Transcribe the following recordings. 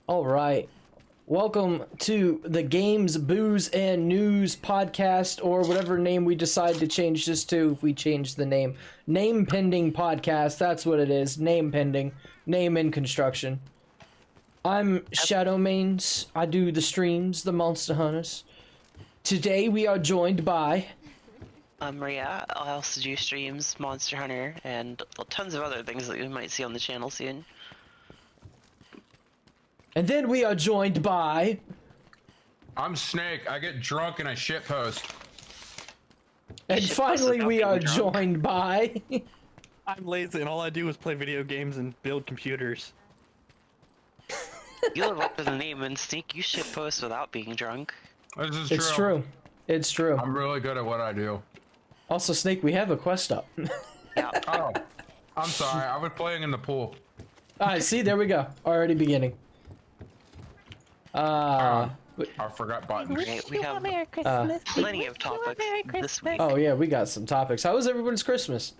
All right. Welcome to the Games, Booze, and News podcast, or whatever name we decide to change this to if we change the name. Name pending podcast, that's what it is. Name pending. Name in construction. I'm Shadowmains. I do the streams, the Monster Hunters. Today we are joined by... I'm Maria. I also do streams, Monster Hunter, and tons of other things that you might see on the channel soon. And then we are joined by... I'm Snake. I get drunk and I shitpost. And Shitpost finally without we being are drunk. joined by... I'm lazy and all I do is play video games and build computers. You live up to the name, and Sneak, you shitpost without being drunk. This is It's true. It's true. I'm really good at what I do. Also, Snake, we have a quest up. Yeah. Oh, I'm sorry. I was playing in the pool. Alright, see, there we go. Already beginning. I forgot buttons. Okay, we have Merry Christmas. plenty of topics this week. Oh yeah, we got some topics. How was everyone's Christmas?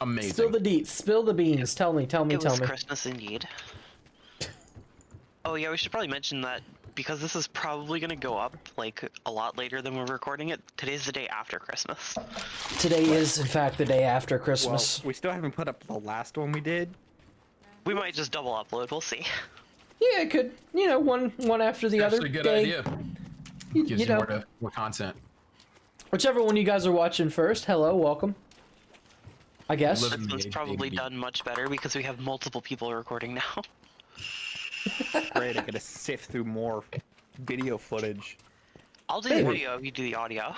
Amazing. Spill the deets, spill the beans. Tell me. It was Christmas indeed. Oh yeah, we should probably mention that because this is probably going to go up like a lot later than we're recording it. Today's the day after Christmas. Today is, in fact, the day after Christmas. Well, we still haven't put up the last one we did. We might just double upload. We'll see. Yeah, it could. You know, one after the other Actually, good day. idea. You Gives you know, more content. whichever one you guys are watching first. Hello, welcome. I guess. Live- This one's Age probably baby. done much better because we have multiple people recording now. Great, I gotta sift through more video footage. I'll do Hey. the video if you do the audio.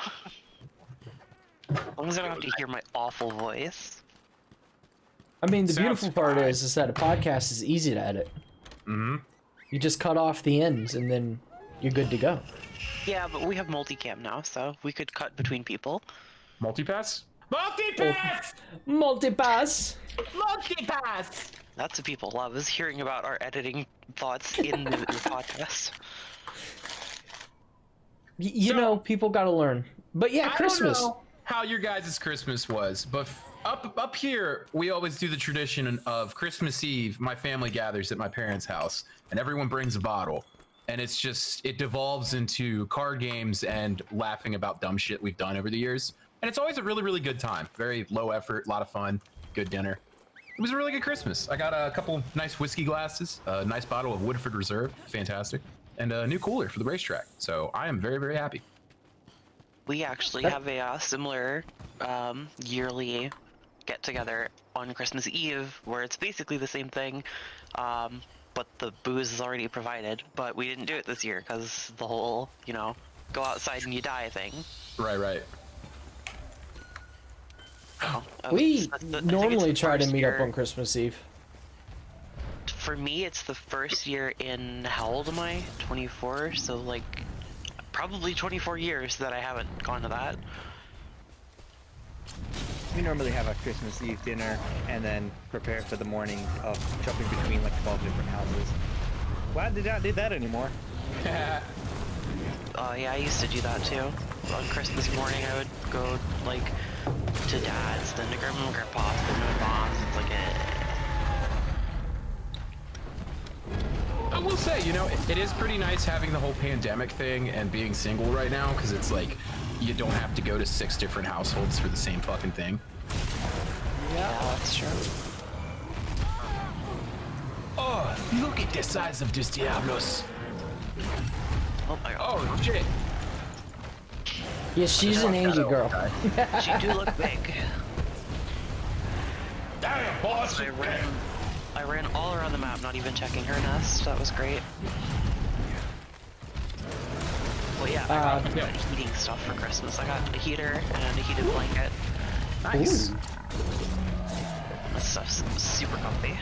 As long as I don't have to hear my awful voice. I mean, the Sounds beautiful part fine. is that a podcast is easy to edit. Mm-hmm. You just cut off the ends, and then you're good to go. Yeah, but we have multicam now, so we could cut between people. Multipass? Multipass! Multipass. Multipass! That's what people love, is hearing about our editing thoughts in the podcast. You So- know, people gotta learn. But yeah, Christmas. I don't know how your guys' Christmas was, but up here, we always do the tradition of Christmas Eve. My family gathers at my parents' house, and everyone brings a bottle. And it's just, it devolves into card games and laughing about dumb shit we've done over the years. And it's always a really, really good time. Very low effort, a lot of fun, good dinner. It was a really good Christmas. I got a couple nice whiskey glasses, a nice bottle of Woodford Reserve, fantastic, and a new cooler for the racetrack. So I am very, very happy. We actually have a similar yearly get-together on Christmas Eve, where it's basically the same thing, but the booze is already provided. But we didn't do it this year because the whole, you know, go outside and you die thing. Right. We I think it's normally the try to first meet up year- on Christmas Eve. For me, it's the first year in, how old am I? 24, so like, probably 24 years that I haven't gone to that. We normally have a Christmas Eve dinner and then prepare for the morning of jumping between like 12 different houses. Glad they don't do that anymore. Yeah, I used to do that too. On Christmas morning, I would go, like, to Dad's, then to Grandma and Grandpa's, then to my mom's. It's like, I will say, you know, it is pretty nice having the whole pandemic thing and being single right now, because it's like, you don't have to go to 6 different households for the same fucking thing. yeah, that's true. Oh, look at the size of this Diablos. Oh my god. Oh, shit. Yeah, she's an Angie girl. She do look big. Damn, boss. I ran all around the map, not even checking her nest. That was great. Well, yeah, I got yeah. heating stuff for Christmas. I got a heater and a heated blanket. Nice. Ooh. That stuff's super comfy.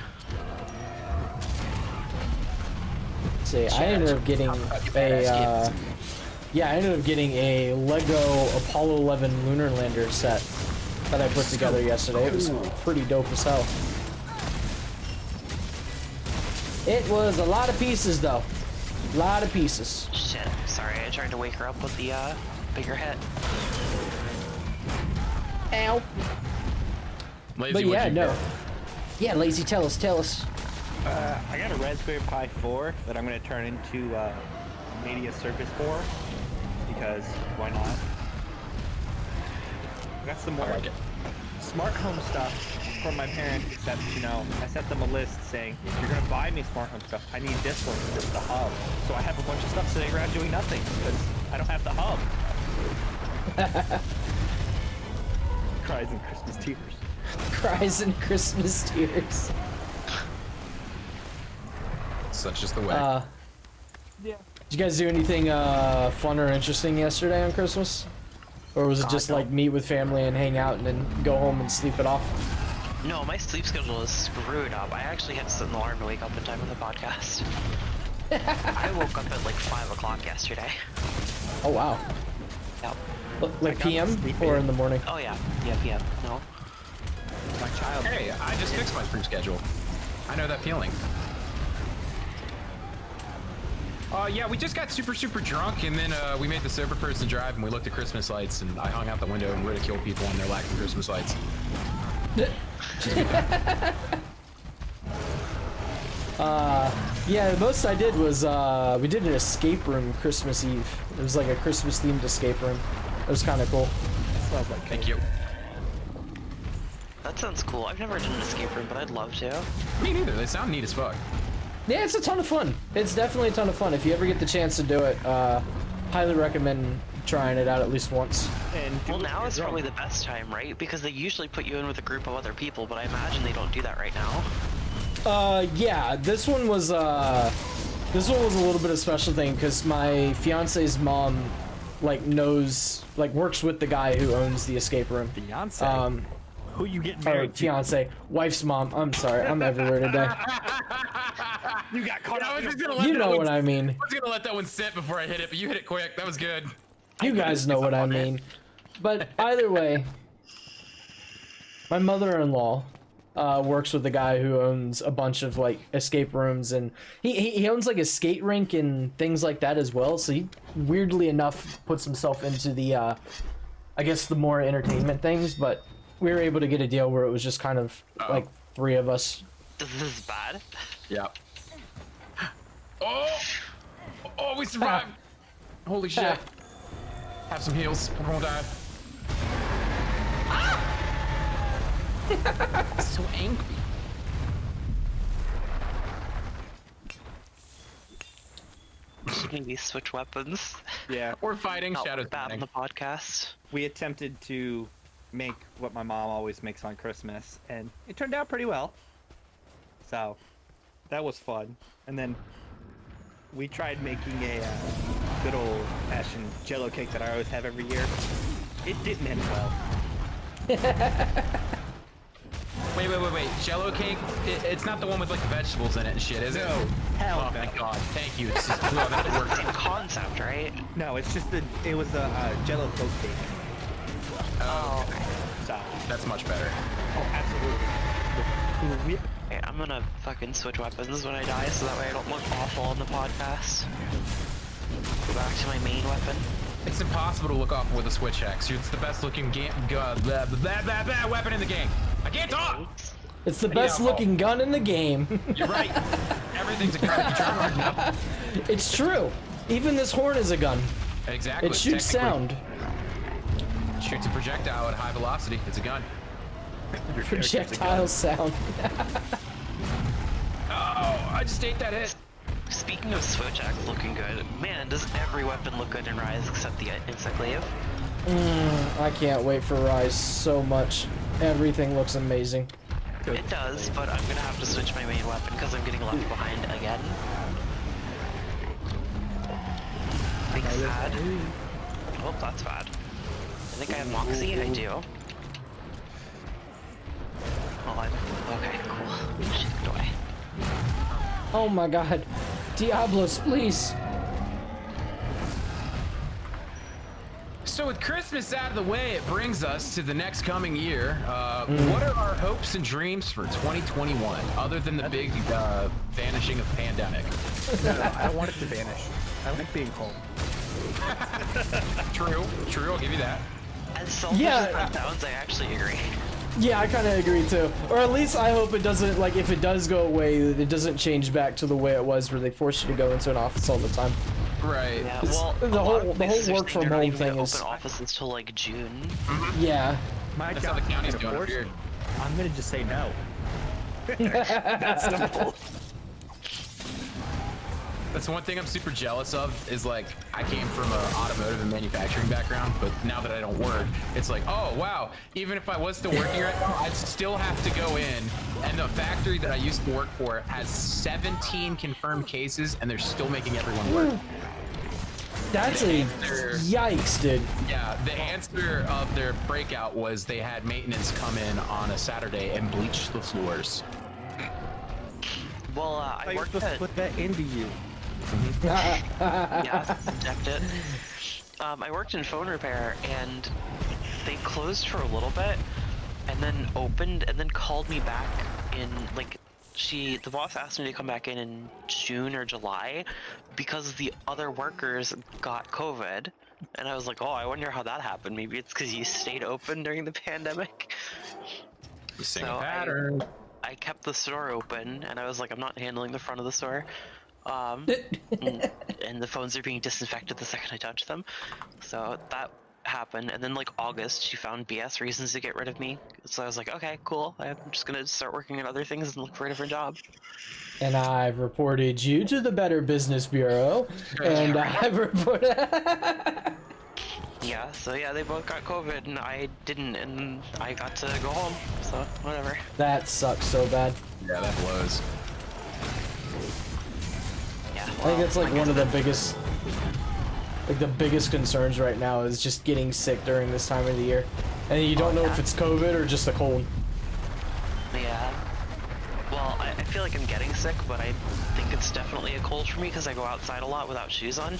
See, I ended up getting I ended up getting a Lego Apollo 11 lunar lander set that I put together yesterday. It was pretty dope as hell. It was a lot of pieces, though. A lot of pieces. Shit, sorry, I tried to wake her up with the bigger hit. Ow. Lazy, But yeah, what'd you no. get? Yeah, Lazy, tell us. I got a Raspberry Pi 4 that I'm going to turn into a Media Surface 4 because why not? I got some more I like it. smart home stuff from my parents, except, you know, I sent them a list saying, if you're going to buy me smart home stuff, I need this one, this is the hub. So I have a bunch of stuff sitting around doing nothing because I don't have the hub. Cries and Christmas tears. Cries and Christmas tears. Such is the way. Yeah. Did you guys do anything fun or interesting yesterday on Christmas? Or was it just like meet with family and hang out and then go home and sleep it off? No, my sleep schedule is screwed up. I actually had to set an alarm to wake up in time for the podcast. I woke up at like 5 o'clock yesterday. Oh wow. Yep. Like got PM sleep or in. in the morning? Oh yeah. Yeah, PM. No. My child. Hey, I just fixed my sleep schedule. I know that feeling. Yeah, we just got super drunk, and then we made the sober person drive, and we looked at Christmas lights, and I hung out the window and ridiculed people on their lack of Christmas lights. Yeah, the most I did was we did an escape room Christmas Eve. It was like a Christmas themed escape room. It was kind of cool. Smells like Thank you. That sounds cool. I've never done an escape room, but I'd love to. Me neither. They sound neat as fuck. Yeah, it's a ton of fun. It's definitely a ton of fun. If you ever get the chance to do it, highly recommend trying it out at least once. And Well, now is probably the best time, right? Because they usually put you in with a group of other people, but I imagine they don't do that right now. Yeah, this one was a little bit of a special thing because my fiance's mom, like, works with the guy who owns the escape room. Beyonce. Who you getting Or married to? fiance, wife's mom. I'm sorry, I'm everywhere today. You got caught up. You know what I mean. I was gonna let that one sit before I hit it, but you hit it quick. That was good. You guys know what I mean. But either way, my mother-in-law works with the guy who owns a bunch of like escape rooms, and he owns like a skate rink and things like that as well. So he weirdly enough puts himself into the I guess the more entertainment things, but we were able to get a deal where it was just kind of like 3 of us. This is bad. Yep. Oh, we survived. Holy shit. Have some heals. Everyone will die. So angry. Maybe switch weapons. Yeah, We're fighting. Not Shadows bad on fighting. the podcast. we attempted to make what my mom always makes on Christmas, and it turned out pretty well. So, that was fun. And then we tried making a good old-fashioned Jello cake that I always have every year. It didn't end well. Wait. Jello cake? It's not the one with like vegetables in it and shit, is it? No, hell Oh, no. thank God. Thank you. It's just, well, that worked. Same concept, right? No, it's just it was a Jello coat cake. Oh, okay. So, That's much better. oh, absolutely. Okay, I'm gonna fucking switch weapons when I die, so that way I don't look awful on the podcast. Go back to my main weapon. It's impossible to look off with a switch axe. It's the best looking weapon in the game. I can't talk. It's the best looking gun in the game. You're right. Everything's a gun. You try hard enough. It's true. Even this horn is a gun. Exactly. It shoots sound. Shoots a projectile at high velocity. It's a gun. Projectile sound. Oh, I just ate that hit. Speaking of switch axe looking good, man, does every weapon look good in Rise except the Instaclave? I can't wait for Rise so much. Everything looks amazing. It does, but I'm gonna have to switch my main weapon because I'm getting left behind again. Big sad. Oh, that's bad. I think I have Moxie. I do. Oh, okay, cool. Shit, do I? Oh my god. Diablos, please. So with Christmas out of the way, it brings us to the next coming year. What are our hopes and dreams for 2021, other than the big vanishing of pandemic? No, I don't want it to vanish. I like being home. True, I'll give you that. As selfish Yeah, as that sounds, I actually agree. Yeah, I kind of agree too. Or at least I hope it doesn't, like, if it does go away, it doesn't change back to the way it was where they force you to go into an office all the time. Right. Yeah, It's- well, the a lot whole- of the whole places are work saying from they're not home even gonna thing is- open offices till like June. Yeah. My That's how the job county's can doing up force here. me. I'm gonna just say no. That's simple. That's one thing I'm super jealous of is like I came from an automotive and manufacturing background, but now that I don't work, it's like, oh wow, even if I was still working right now, I'd still have to go in. And the factory that I used to work for has 17 confirmed cases, and they're still making everyone work. That's a yikes, dude. Yeah, the answer of their breakout was they had maintenance come in on a Saturday and bleach the floors. Well, I You're worked supposed to at put that into you. yeah, decked it. I worked in phone repair, and they closed for a little bit, and then opened, and then called me back in like the boss asked me to come back in June or July because the other workers got COVID, and I was like, oh, I wonder how that happened. Maybe it's because you stayed open during the pandemic. Same So pattern. I kept the store open, and I was like, I'm not handling the front of the store. And the phones are being disinfected the second I touch them. So that happened. And then like August, she found BS reasons to get rid of me. So I was like, okay, cool. I'm just gonna start working on other things and look for a different job. And I've reported you to the Better Business Bureau. And I've reported... Yeah, so yeah, they both got COVID and I didn't, and I got to go home. So whatever. That sucks so bad. Yeah, that blows. Yeah. I think that's like one of the biggest, concerns right now is just getting sick during this time of the year. And you don't know if it's COVID or just a cold. Yeah. Well, I feel like I'm getting sick, but I think it's definitely a cold for me because I go outside a lot without shoes on.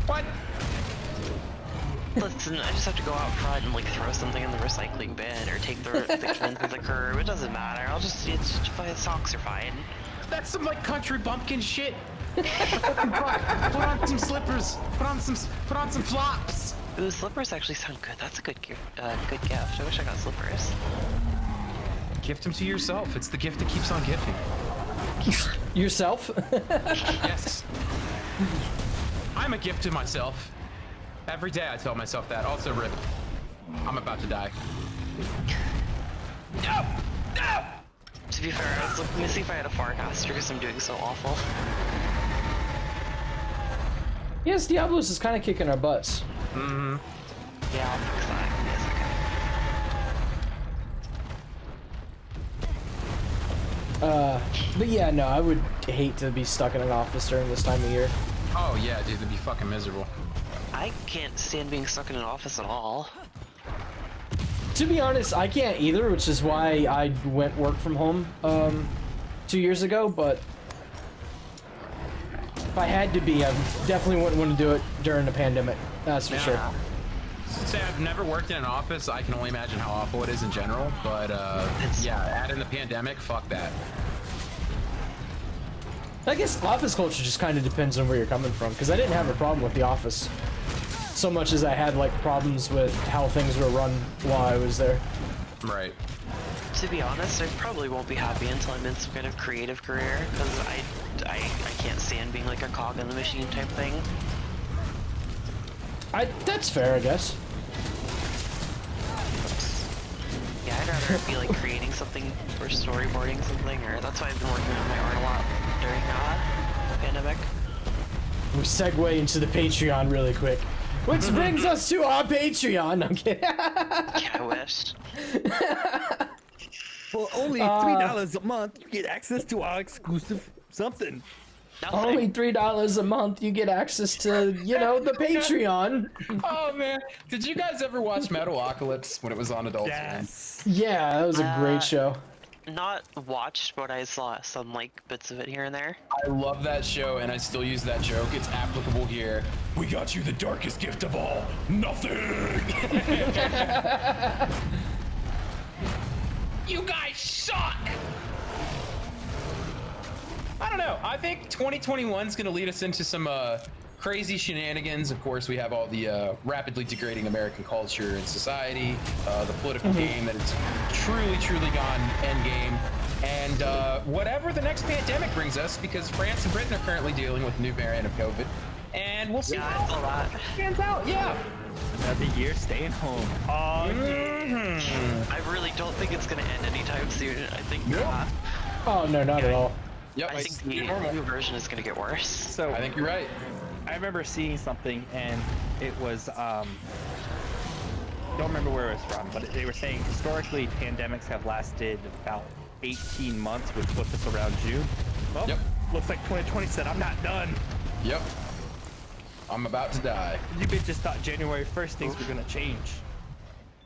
What? Listen, I just have to go out front and like throw something in the recycling bin or take the cans to the curb. It doesn't matter. My socks are fine. That's some like country bumpkin shit. Put on some slippers. Put on some flops. Ooh, slippers actually sound good. That's a good gift. Good gift. I wish I got slippers. Gift them to yourself. It's the gift that keeps on gifting. Yourself? Yes. I'm a gift to myself. Every day I tell myself that. Also, Rip, I'm about to die. No! No! To be fair, I was looking to see if I had a Farcaster because I'm doing so awful. Yes, Diablos is kind of kicking our butts. Yeah, I'll fix that. Give me a second. But yeah, no, I would hate to be stuck in an office during this time of year. Oh yeah, dude, that'd be fucking miserable. I can't stand being stuck in an office at all. To be honest, I can't either, which is why I went work from home 2 years ago, but if I had to be, I definitely wouldn't want to do it during the pandemic. That's for sure. Since I've never worked in an office, I can only imagine how awful it is in general, but yeah, add in the pandemic, fuck that. I guess office culture just kind of depends on where you're coming from, because I didn't have a problem with the office so much as I had like problems with how things were run while I was there. Right. To be honest, I probably won't be happy until I'm in some kind of creative career, because I can't stand being like a cog in the machine type thing. That's fair, I guess. Yeah, I'd rather be like creating something or storyboarding something, or that's why I've been working on my art a lot during the pandemic. We segue into the Patreon really quick. Which brings us to our Patreon. No, I'm kidding. Yeah, I wish. For only $3 a month, you get access to our exclusive something. Nothing. Only $3 a month, you get access to, you know, the Patreon. Oh man, did you guys ever watch Metalocalypse when it was on Adult Swim? Yes. Yeah, that was a great show. Not watched, but I saw some like bits of it here and there. I love that show, and I still use that joke. It's applicable here. We got you the darkest gift of all, nothing. You guys suck. I don't know. I think 2021 is gonna lead us into some crazy shenanigans. Of course, we have all the rapidly degrading American culture and society, the political game that it's truly gone endgame, and whatever the next pandemic brings us, because France and Britain are currently dealing with a new variant of COVID, and we'll see Yeah, I saw that. it pans out. Yeah. Another year staying home. Oh, yeah. I really don't think it's gonna end anytime soon. I think Oh no, not at all. Yep. I think the new version is gonna get worse. So I think you're right. I remember seeing something, and it was don't remember where it was from, but they were saying historically pandemics have lasted about 18 months, which puts us around June. Well, Yep. looks like 2020 said I'm not done. Yep. I'm about to die. You bitches thought January 1st things were gonna change.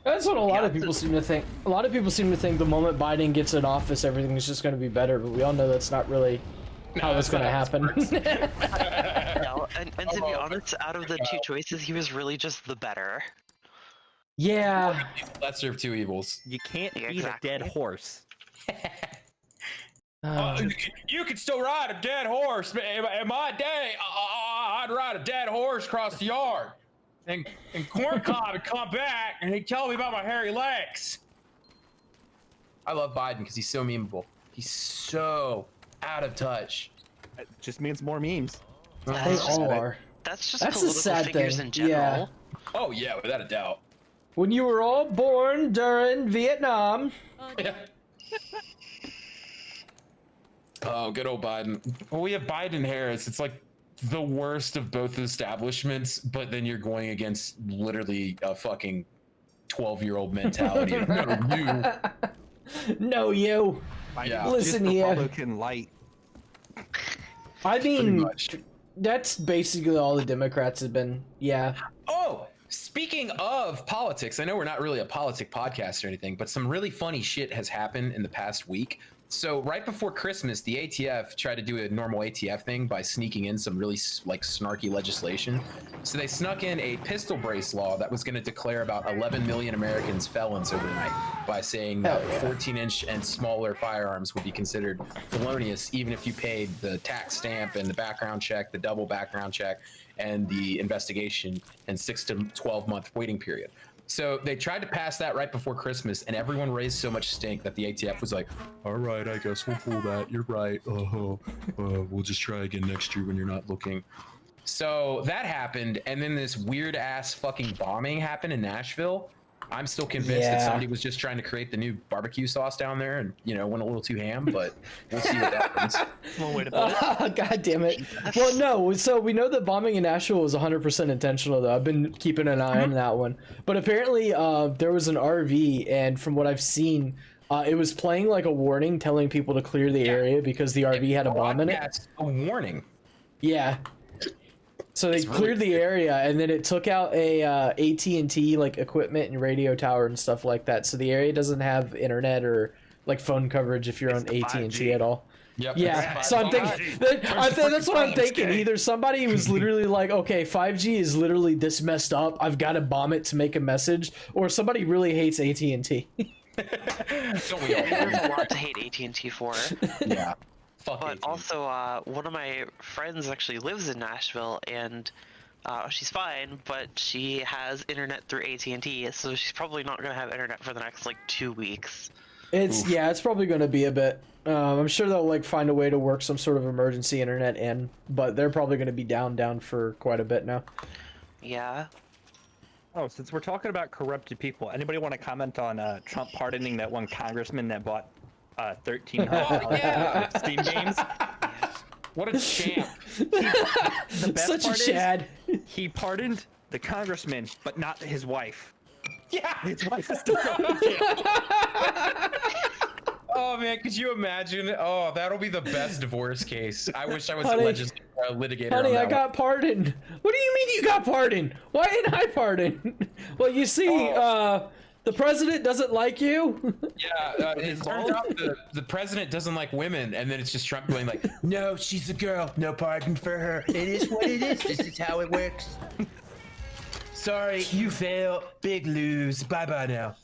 That's what a lot Yeah, of people seem to think. A lot of people seem to think the moment Biden gets in office, everything is just going to be better. But we all know that's not really how it's that's going to not how it happen. No, and to be honest, out of the two choices, he was really just the better. Yeah. Lesser of two evils. You can't Yeah, beat exactly. a dead horse. You could still ride a dead horse. In my day, I'd ride a dead horse across the yard. And Corn Cob would come back and he'd tell me about my hairy legs. I love Biden because he's so memeable. He's so out of touch. It just means more memes. they That's just, all are. that's just That's the political sad figures thing. in general. Yeah. Oh yeah, without a doubt. When you were all born during Vietnam. Oh, good old Biden. Well, we have Biden and Harris. It's like the worst of both establishments, but then you're going against literally a fucking 12-year-old mentality. No, you. No, you. Yeah. Listen Just here. Republican light. I Pretty mean, much. that's basically all the Democrats have been. Yeah. Oh, speaking of politics, I know we're not really a politic podcast or anything, but some really funny shit has happened in the past week. So right before Christmas, the ATF tried to do a normal ATF thing by sneaking in some really snarky legislation. So they snuck in a pistol brace law that was going to declare about 11 million Americans felons overnight by saying that 14-inch and smaller firearms would be considered felonious even if you paid the tax stamp and the background check, the double background check, and the investigation and 6 to 12-month waiting period. So they tried to pass that right before Christmas, and everyone raised so much stink that the ATF was like, all right, I guess we'll pull that. You're right. We'll just try again next year when you're not looking. So that happened, and then this weird-ass fucking bombing happened in Nashville. I'm still convinced that somebody was just trying to create the new barbecue sauce down there and, went a little too ham, but we'll see what happens. One way to put it. God damn it. Well, no. So we know that bombing in Nashville was 100% intentional, though. I've been keeping an eye on that one. But apparently, there was an RV, and from what I've seen, it was playing like a warning, telling people to clear the area because the RV had a bomb in it. That's a warning. Yeah. So they cleared the area, and then it took out a AT&T like equipment and radio tower and stuff like that. So the area doesn't have internet or like phone coverage if you're on the AT&T 5G. at all. Yep. Yeah, so I'm thinking that's what I'm thinking. Either somebody was literally like, okay, 5G is literally this messed up, I've got to bomb it to make a message, or somebody really hates AT&T. Don't we all? There's a lot to hate AT&T for. Yeah. Fuck But AT&T. also, one of my friends actually lives in Nashville, and she's fine, but she has internet through AT&T, so she's probably not going to have internet for the next, 2 weeks. It's probably going to be a bit. I'm sure they'll find a way to work some sort of emergency internet in, but they're probably going to be down for quite a bit now. Yeah. Oh, since we're talking about corrupted people, anybody want to comment on Trump pardoning that one congressman that bought $1,300 Steam games? What a champ. The best Such a part is, Chad. he pardoned the congressman, but not his wife. Yeah. His wife is still going to jail. Oh man, could you imagine? Oh, that'll be the best divorce case. I wish I was Honey, a litigator. Honey, on I that got pardoned. What do you mean you got pardoned? Why didn't I pardon? Well, you see, the president doesn't like you. one. Yeah, it turns out the president doesn't like women, and then it's just Trump going like, "No, she's a girl. No pardon for her. It is what it is. This is how it works." Sorry, you fail. Big lose. Bye bye now.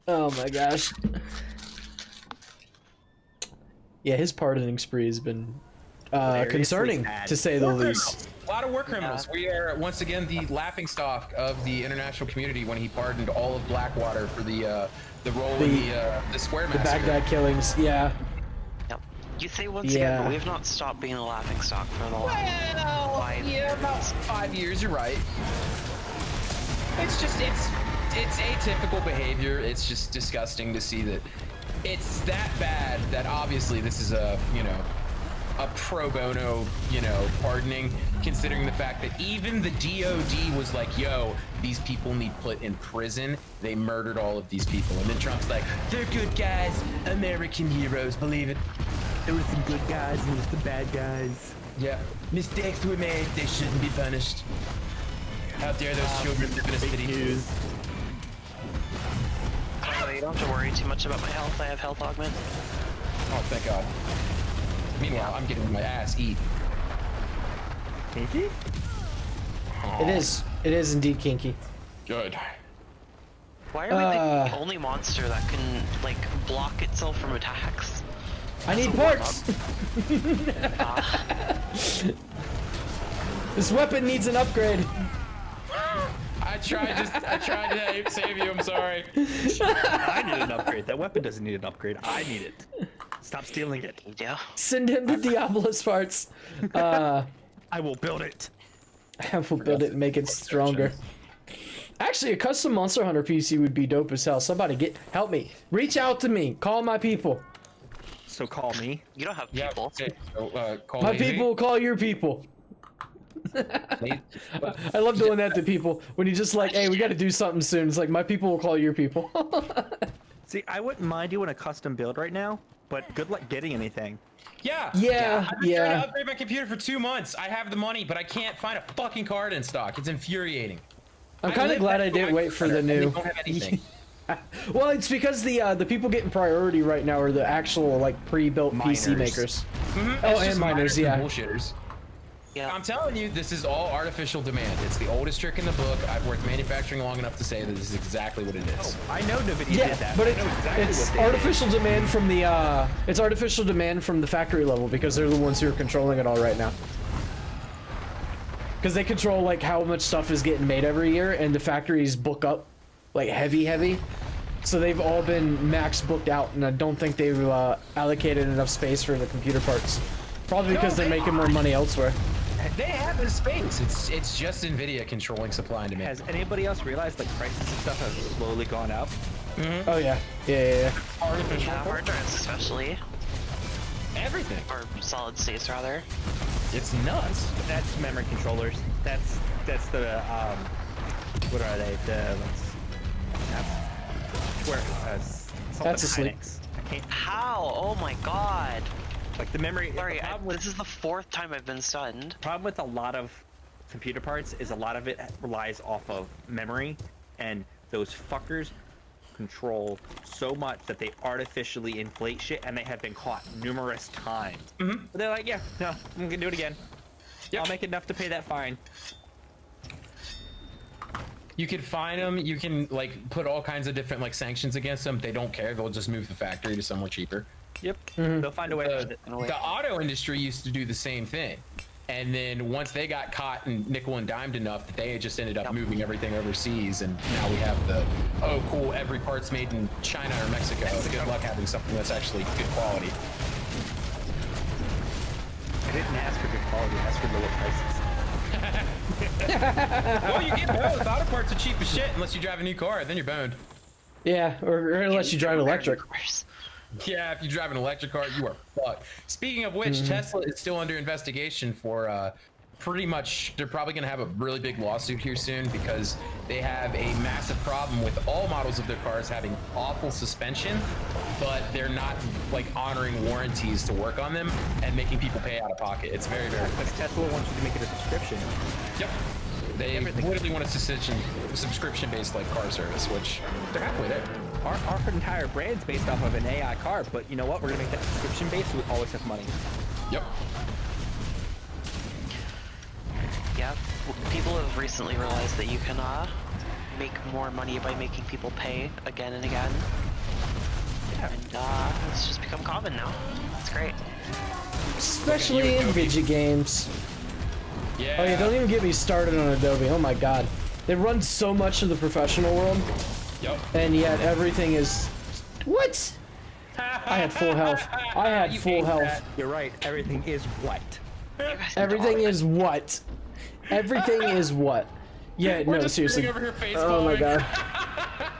Oh my gosh. Yeah, his pardoning spree has been concerning, sad. to say the least. A lot lot of war criminals. We are once again the laughing stock of the international community when he pardoned all of Blackwater for the role in the square The massacre. Baghdad killings. Yeah. Yep. You say once Yeah. again, but we've not stopped being a laughing stock for the last Well, 5 yeah, about years. 5 years. You're right. It's just it's atypical behavior. It's just disgusting to see that it's that bad that obviously this is a pro bono pardoning, considering the fact that even the DOD was like, yo, these people need put in prison. They murdered all of these people, and then Trump's like, they're good guys, American heroes, believe it. There were some good guys and there was the bad guys. Yeah, mistakes were made. They shouldn't be punished. How dare those children live in a city? News. By the way, you don't have to worry too much about my health. I have health augment. Oh, thank God. Meanwhile, I'm getting my ass eat. Kinky? It is. It is indeed kinky. Good. Why are we the only monster that can, like, block itself from attacks? I need a parts. This weapon needs an upgrade. I tried to save you. I'm sorry. I need an upgrade. That weapon doesn't need an upgrade. I need it. Stop stealing it. Yeah. Send him the Diablos parts. I will build it. I will build it and make it stronger. Actually, a custom Monster Hunter PC would be dope as hell. Somebody help me. Reach out to me. Call my people. So call me. You don't have Yeah. people. Okay, so, call My Lazy. people will call your people. I love doing that to people. When you just like, hey, we got to do something soon. It's like, my people will call your people. See, I wouldn't mind doing a custom build right now, but good luck getting anything. Yeah. Yeah, I've been trying to yeah. upgrade my computer for 2 months. I have the money, but I can't find a fucking card in stock. It's infuriating. I'm kind of glad I didn't wait for the They new. don't have anything. Well, it's because the people getting priority right now are the actual like pre-built PC Miners. makers. Mhm, Oh, it's and just miners, and yeah. bullshitters. Yeah. I'm telling you, this is all artificial demand. It's the oldest trick in the book. I've worked manufacturing long enough to say that this is exactly what it is. I know NVIDIA Yeah, did that. but I know exactly it's what they artificial demand from the it's artificial demand from the factory level because they're the ones who are controlling it all right now. Because they control like how much stuff is getting made every year, and the factories book up like heavy. So they've all been max booked out, and I don't think they've allocated enough space for the computer parts. Probably because they're making more money elsewhere. They have the space. It's just NVIDIA controlling supply and did. demand. Has anybody else realized like prices and stuff have slowly gone up? Oh yeah, yeah. Artificial. Yeah, hard drives especially. Everything. Or solid states, rather. It's nuts. That's memory controllers. That's the what are they? That's where something That's asleep. Hynix. I can't How? Oh my god. like the memory. Sorry, the problem with, this is the 4th time I've been stunned. problem with a lot of computer parts is a lot of it relies off of memory, and those fuckers control so much that they artificially inflate shit, and they have been caught numerous times. But they're like, yeah, no, I'm gonna do it again. Yep. I'll make enough to pay that fine. You can fine them. You can like put all kinds of different like sanctions against them. They don't care. They'll just move the factory to somewhere cheaper. Yep, they'll find a way. The auto industry used to do the same thing, and then once they got caught and nickel and dimed enough, that they just ended up moving everything overseas, and now we have the oh cool, every part's made in China or Mexico. Good luck having something that's actually good quality. I didn't ask for good quality. I asked for lower prices. Well, you get both. Auto parts are cheap as shit unless you drive a new car, then you're boned. Yeah, or unless you drive electric. Yeah, if you drive an electric car, you are fucked. Speaking of which, Tesla is still under investigation for pretty much, they're probably going to have a really big lawsuit here soon because they have a massive problem with all models of their cars having awful suspension, but they're not like honoring warranties to work on them and making people pay out of pocket. It's very, very Because Tesla wants you to make it a subscription. Yep. They literally want a subscription-based like car service, which they're halfway there. Our entire brand's based off of an AI car, but you know what? We're gonna make that subscription based so we always have money. Yep. Yeah, people have recently realized that you can make more money by making people pay again and again. Yeah. And it's just become common now. It's great. Especially in video games. Yeah. Oh yeah, don't even get me started on Adobe. Oh my god. They run so much of the professional world, Yep. and yet everything is... What? I had full health. I had You full ate health. that. You're right. Everything is white. Everything is what? Everything is what? Yeah, We're no, just seriously. sitting over here face Oh my palming. god.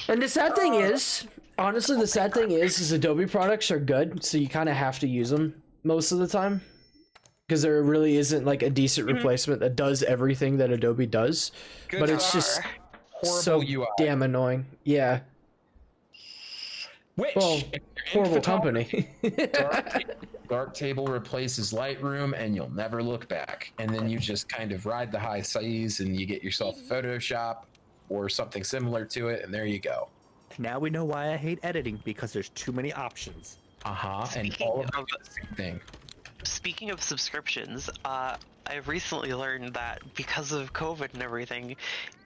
And the sad thing is, honestly, the sad thing is Adobe products are good, so you kind of have to use them most of the time. Because there really isn't like a decent replacement that does everything that Adobe does. Good But it's for just horrible so UI. damn annoying. Yeah. Which Well, if you're in horrible photography, company. Darktable replaces Lightroom, and you'll never look back. And then you just kind of ride the high seas, and you get yourself Photoshop or something similar to it, and there you go. Now we know why I hate editing, because there's too many options. And Speaking all of of- the same thing. Speaking of subscriptions, I've recently learned that because of COVID and everything,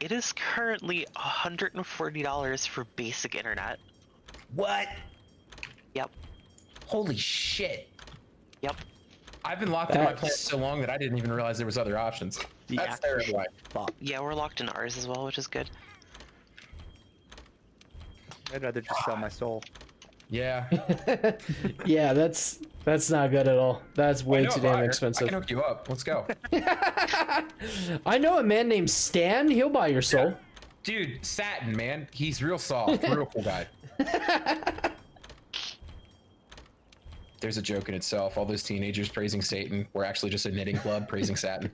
it is currently $140 for basic internet. What? Yep. Holy shit! Yep. I've been locked in my plan That's- so long that I didn't even realize there was other options. The That's actual terrifying. fuck. Yeah, we're locked in ours as well, which is good. I'd rather just sell my soul. Yeah. Yeah, that's not good at all. That's way I know too a damn buyer. I expensive. can hook you up. Let's go. I know a man named Stan. He'll buy your soul. Dude, Satin, man. He's real soft. Real cool guy. There's a joke in itself. All those teenagers praising Satan were actually just a knitting club praising Satin.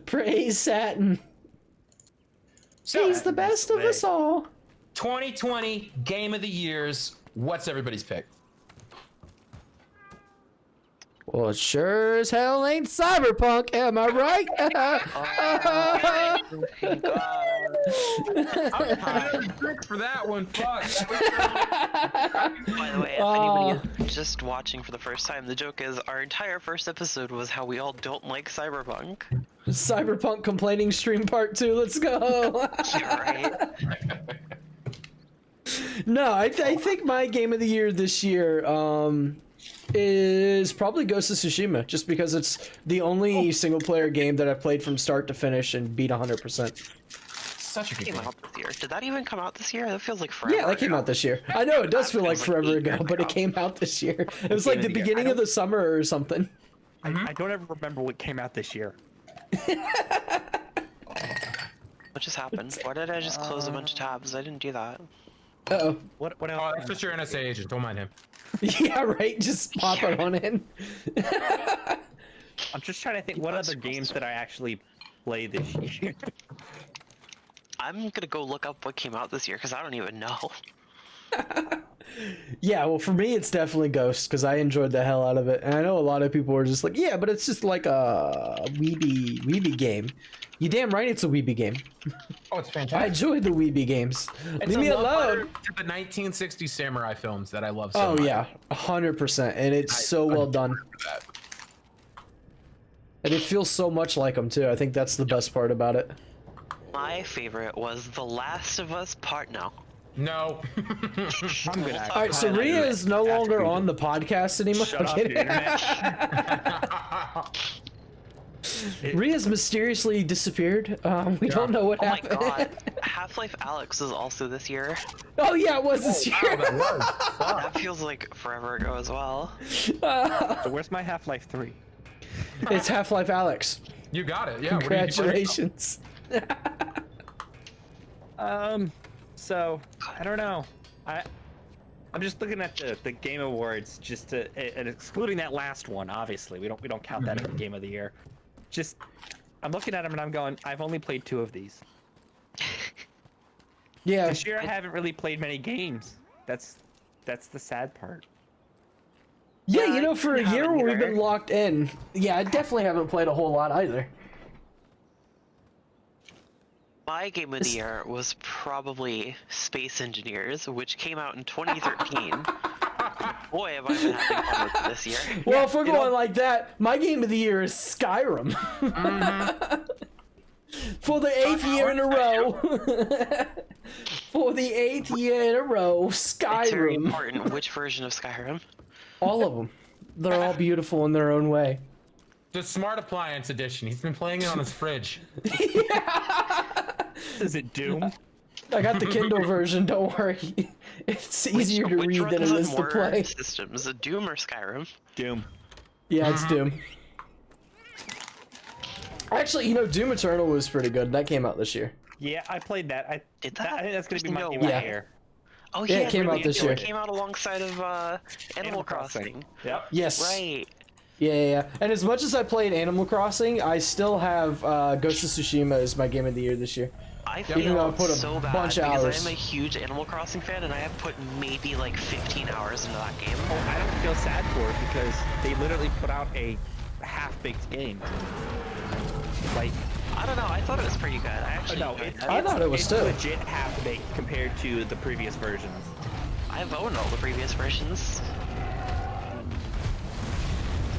Praise Satin. So, He's the best of us all. 2020 Game of the Years. What's everybody's pick? Well, it sure as hell ain't Cyberpunk, am I right? Drink for that one. Fuck. By the way, if anybody is just watching for the first time, the joke is our entire first episode was how we all don't like Cyberpunk. Cyberpunk complaining stream part 2. Let's go. Yeah, right? No, I think my game of the year this year is probably Ghost of Tsushima, just because it's the only single player game that I've played from start to finish and beat 100%. Such a good Came game. out this year. Did that even come out this year? That feels like forever. Yeah, that came ago. out this year. I know it does feel like feels like forever 8 ago, years but it ago. came out this year. It was like the Game of the year. beginning of the summer or something. I don't ever remember what came out this year. What just happened? Why did I just close a bunch of tabs? I didn't do that. Uh-oh. What Oh, else? that's just your NSA agent. Don't mind him. Yeah, right. Just pop it on in. I'm just trying to think what other games that I actually played this year. I'm gonna go look up what came out this year because I don't even know. Yeah, well, for me, it's definitely Ghost because I enjoyed the hell out of it, and I know a lot of people were just like, "Yeah, but it's just like a weeby game." You damn right, it's a weeby game. Oh, it's I fantastic. enjoy the weeby games. It's Leave a me love letter alone. to the 1960s samurai films that I love so Oh much. yeah, 100%, and it's so well done, That. and it feels so much like them too. I think that's the best part about it. My favorite was The Last of Us Part No. No. I'm gonna. All right, so highlight Rhea it is no longer after we on the podcast anymore. Shut I'm up, kidding. internet. Rhea's mysteriously disappeared. We don't know what Oh my happened. god. Half-Life Alex was also this year. Oh yeah, it was this Wow, year. that was. Fuck. That feels like forever ago as well. So where's my Half-Life 3? It's Half-Life Alex. You got it. Yeah. what are you doing? Congratulations. So I don't know. I'm just looking at the Game Awards, just to and excluding that last one. Obviously, we don't count that as the Game of the Year. Just I'm looking at them and I'm going, I've only played 2 of these. Yeah. This year I haven't really played many games. That's the sad part. Yeah, Yeah, you know, I for a haven't year where we've either. been locked in, yeah, I definitely haven't played a whole lot either. My game of the year was probably Space Engineers, which came out in 2013. Boy, have I been having fun with it this year. Well, if we're you know- going like that, my game of the year is Skyrim. For the 8th year in a row. For the 8th year in a row, It's very Skyrim. important which version of Skyrim. All of them. They're all beautiful in their own way. The Smart Appliance Edition. He's been playing it on his fridge. Is it Doom? I got the Kindle version. Don't worry. It's easier to read than it is to play. Systems, a Doom or Skyrim? Doom. Yeah, it's Doom. Actually, you know, Doom Eternal was pretty good. That came out this year. Yeah, I played that. I Did that? I think that's gonna be my No game of the way. year. Oh Yeah, yeah, it came out this year. It came out alongside of Animal Crossing. Yep. Yes. Right. Yeah. And as much as I played Animal Crossing, I still have Ghost of Tsushima as my game of the year this year. I Even though I feel put a so bad bunch of because hours. I'm a huge Animal Crossing fan and I have put maybe like 15 hours into that game. Oh, I don't feel sad for it because they literally put out a half-baked game. Like, I don't know. I thought it was pretty good. I actually no, enjoyed it's, it. I thought it was it's too. legit half-baked compared to the previous versions. I've owned all the previous versions.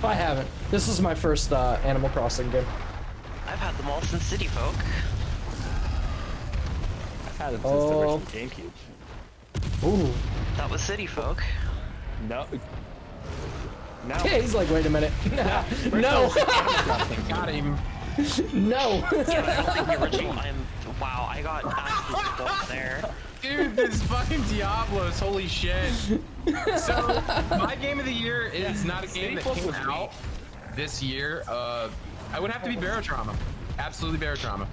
I haven't. This is my first Animal Crossing game. I've had them all since City Folk. I've had them since the original GameCube. Ooh. That was City Folk. No. No. Yeah, he's like, wait a minute. No. Got him. No. Yeah, I don't think the original. Wow, I got absolutely both there. Dude, this fucking Diablos, holy shit. So, my game of the year is not a game that came out this year. I would have to be Barotrauma. Absolutely Barotrauma.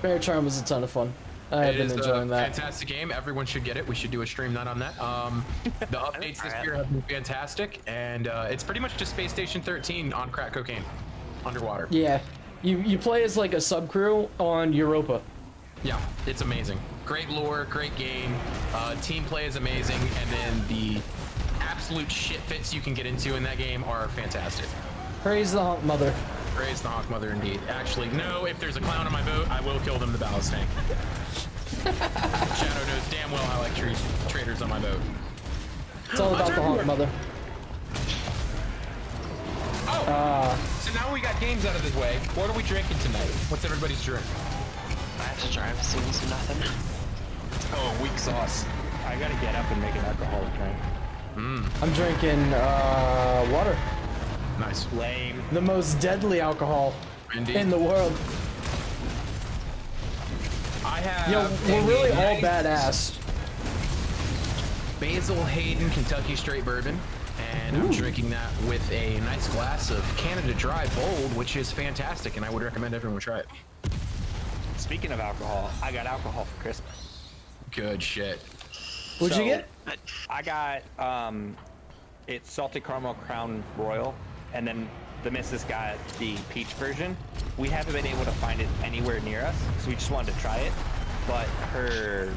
Bear Charm was a ton of fun. I have It been is enjoying a that. fantastic game. Everyone should get it. We should do a stream night on that. The updates this year have been fantastic, and it's pretty much just Space Station 13 on crack cocaine, underwater. Yeah. You play as like a subcrew on Europa. Yeah, it's amazing. Great lore, great game. Team play is amazing, and then the absolute shit fits you can get into in that game are fantastic. Praise the honk mother. Praise the Hawk Mother indeed. Actually, no, if there's a clown on my boat, I will kill them in the ballast tank. Shadow knows damn well I like traders on my boat. It's all about the honk mother. Oh, so now we got games out of the way. What are we drinking tonight? What's everybody's drink? I have to drive soon, so nothing. Oh, weak sauce. I gotta get up and make an alcoholic drink. I'm drinking water. Nice. Lame. The most deadly alcohol Indeed. in the world. I have Yo, we're really all nice badass. Basil Hayden Kentucky Straight Bourbon, and I'm drinking that with a nice glass of Canada Dry Bold, which is fantastic, and I would recommend everyone try it. Speaking of alcohol, I got alcohol for Christmas. Good shit. What'd you get? I got it's salted caramel Crown Royal, and then the missus got the peach version. We haven't been able to find it anywhere near us, so we just wanted to try it. But her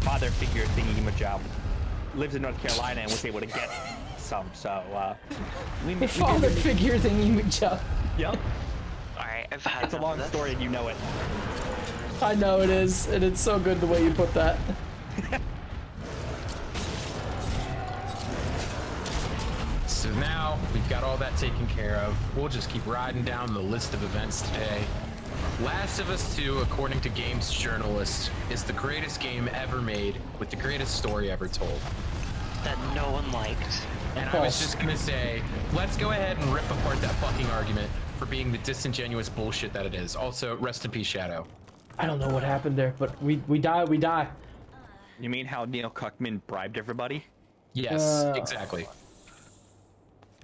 father figure thingy-majob lives in North Carolina and was able to get some, so we The father figure thingy would jump. Yep. Alright, I've had It's a enough long of this. story and you know it. I know it is, and it's so good the way you put that. So now we've got all that taken care of. We'll just keep riding down the list of events today. Last of Us 2, according to Games Journalist, is the greatest game ever made with the greatest story ever told. That no one liked. And I was False. just gonna say, let's go ahead and rip apart that fucking argument for being the disingenuous bullshit that it is. Also, rest in peace, Shadow. I don't know what happened there, but we die. You mean how Neil Cuckman bribed everybody? Yes, exactly.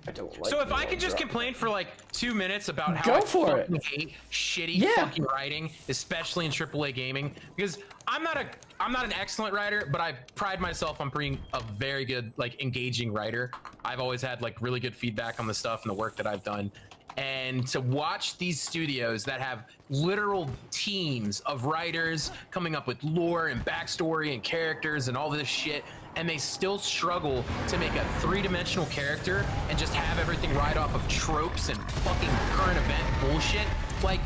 I don't like So if I Neil could just Druckmann. complain for like 2 minutes about how Go I for it. fucking hate shitty Yeah. fucking writing, especially in AAA gaming, because I'm not an excellent writer, but I pride myself on being a very good, like, engaging writer. I've always had like really good feedback on the stuff and the work that I've done. And to watch these studios that have literal teams of writers coming up with lore and backstory and characters and all this shit, and they still struggle to make a three-dimensional character and just have everything ride off of tropes and fucking current event bullshit, like,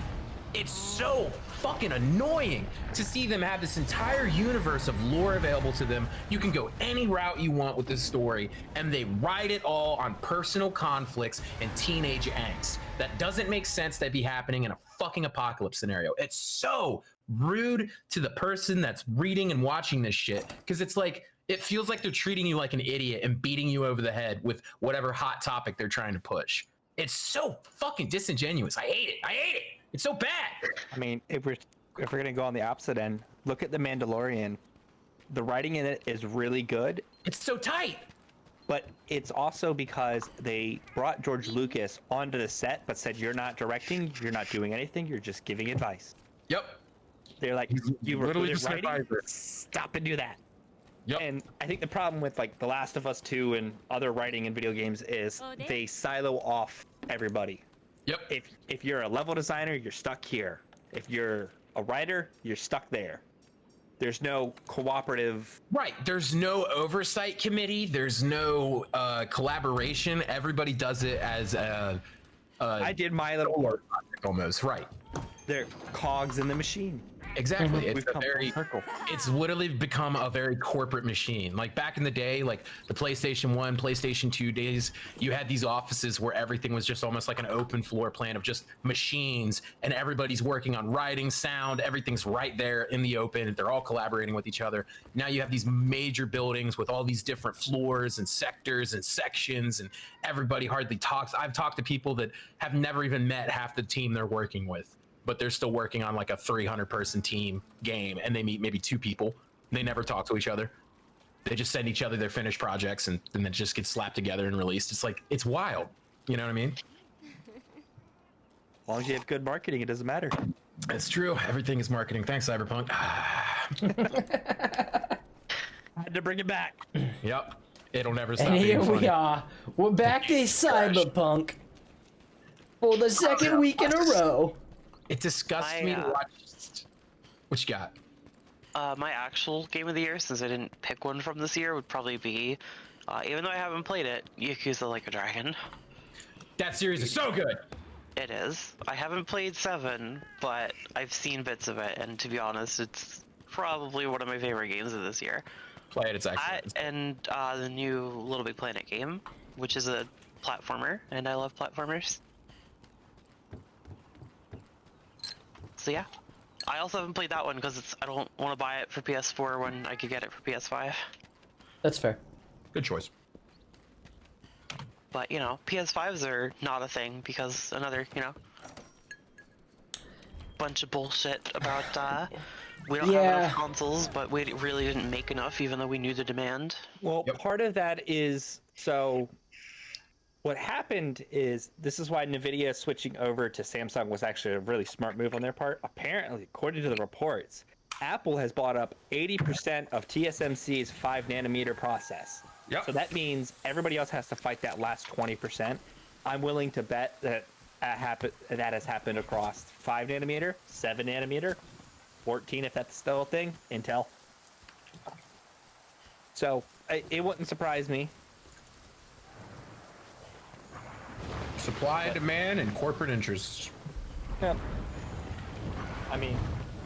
it's so fucking annoying to see them have this entire universe of lore available to them. You can go any route you want with this story, and they write it all on personal conflicts and teenage angst. That doesn't make sense to be happening in a fucking apocalypse scenario. It's so rude to the person that's reading and watching this shit, because it's like, it feels like they're treating you like an idiot and beating you over the head with whatever hot topic they're trying to push. It's so fucking disingenuous. I hate it. I hate it. It's so bad. I mean, if we're gonna go on the opposite end, look at The Mandalorian. The writing in it is really good, It's so tight. but it's also because they brought George Lucas onto the set, but said, "You're not directing, you're not doing anything, you're just giving advice." Yep. They're like, He's "You were literally good at just an writing, advisor." stop and do that." Yep. And I think the problem with like The Last of Us 2 and other writing in video games is they silo off everybody. Yep. If you're a level designer, you're stuck here. If you're a writer, you're stuck there. There's no cooperative. Right. There's no oversight committee. There's no collaboration. Everybody does it as a I did my little project almost. Right. they're cogs in the machine. Exactly. It's We've a come very full circle. it's literally become a very corporate machine. Like back in the day, like the PlayStation 1, PlayStation 2 days, you had these offices where everything was just almost like an open floor plan of just machines, and everybody's working on writing, sound, everything's right there in the open. They're all collaborating with each other. Now you have these major buildings with all these different floors and sectors and sections, and everybody hardly talks. I've talked to people that have never even met half the team they're working with, but they're still working on like a 300-person team game, and they meet maybe 2 people. They never talk to each other. They just send each other their finished projects, and then it just gets slapped together and released. It's like, it's wild. You know what I mean? As long as you have good marketing, it doesn't matter. It's true. Everything is marketing. Thanks, Cyberpunk. I had to bring it back. Yep. It'll never stop And here being funny. we are. We're back to Cyberpunk for the second week in a row. It disgusts me to watch. What you got? My actual game of the year, since I didn't pick one from this year, would probably be, even though I haven't played it, Yakuza Like a Dragon. That series is so good. It is. I haven't played 7, but I've seen bits of it, and to be honest, it's probably one of my favorite games of this year. Play it. It's excellent. And the new Little Big Planet game, which is a platformer, and I love platformers. So yeah. I also haven't played that one because I don't want to buy it for PS4 when I could get it for PS5. That's fair. Good choice. But, you know, PS5s are not a thing because another, you know, bunch of bullshit about, we don't have enough consoles, but we really didn't make enough even though we knew the demand. Well, part of that is, so what happened is, this is why NVIDIA switching over to Samsung was actually a really smart move on their part. Apparently, according to the reports, Apple has bought up 80% of TSMC's 5nm process. Yep. So that means everybody else has to fight that last 20%. I'm willing to bet that that has happened across 5nm, 7nm, 14 if that's still a thing, Intel. So it wouldn't surprise me. Supply, demand, and corporate interests. Yeah. I mean,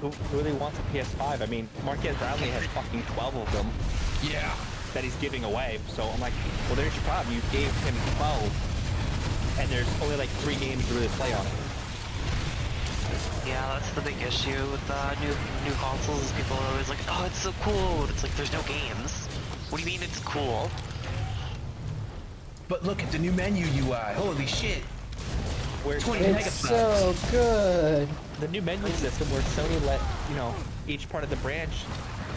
who really wants a PS5? I mean, Marquez Brownlee has fucking 12 of them Yeah. that he's giving away. So I'm like, well, there's your problem. You gave him 12, and there's only like 3 games to really play on it. Yeah, that's the big issue with new consoles is people are always like, oh, it's so cool. But it's like, there's no games. What do you mean it's cool? But look at the new menu UI. Holy shit. Where 20 It's so good. the new menu system where Sony let, you know, each part of the branch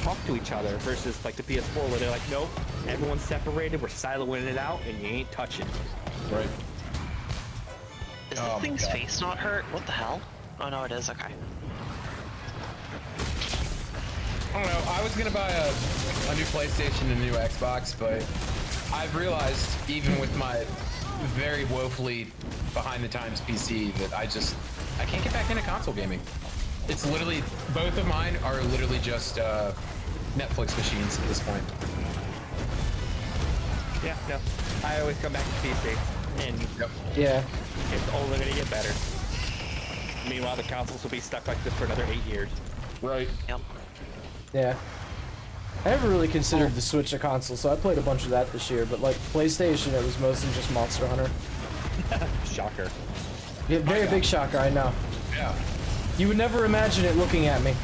talk to each other versus like the PS4 where they're like, nope, everyone's separated, we're siloing it out, and you ain't touching. Right. Is Oh this my thing's God. face not hurt? What the hell? Oh no, it is. Okay. I don't know. I was gonna buy a new PlayStation and a new Xbox, but I've realized, even with my very woefully behind the times PC, that I can't get back into console gaming. It's literally, both of mine are literally just Netflix machines at this point. Yeah, no. I always come back to PC, and Yep. Yeah. it's only gonna get better. Meanwhile, the consoles will be stuck like this for another 8 years. Right. Yep. Yeah. I never really considered the Switch a console, so I played a bunch of that this year, but like PlayStation, it was mostly just Monster Hunter. Shocker. Yeah, very big shocker, I know. Yeah. You would never imagine it looking at me.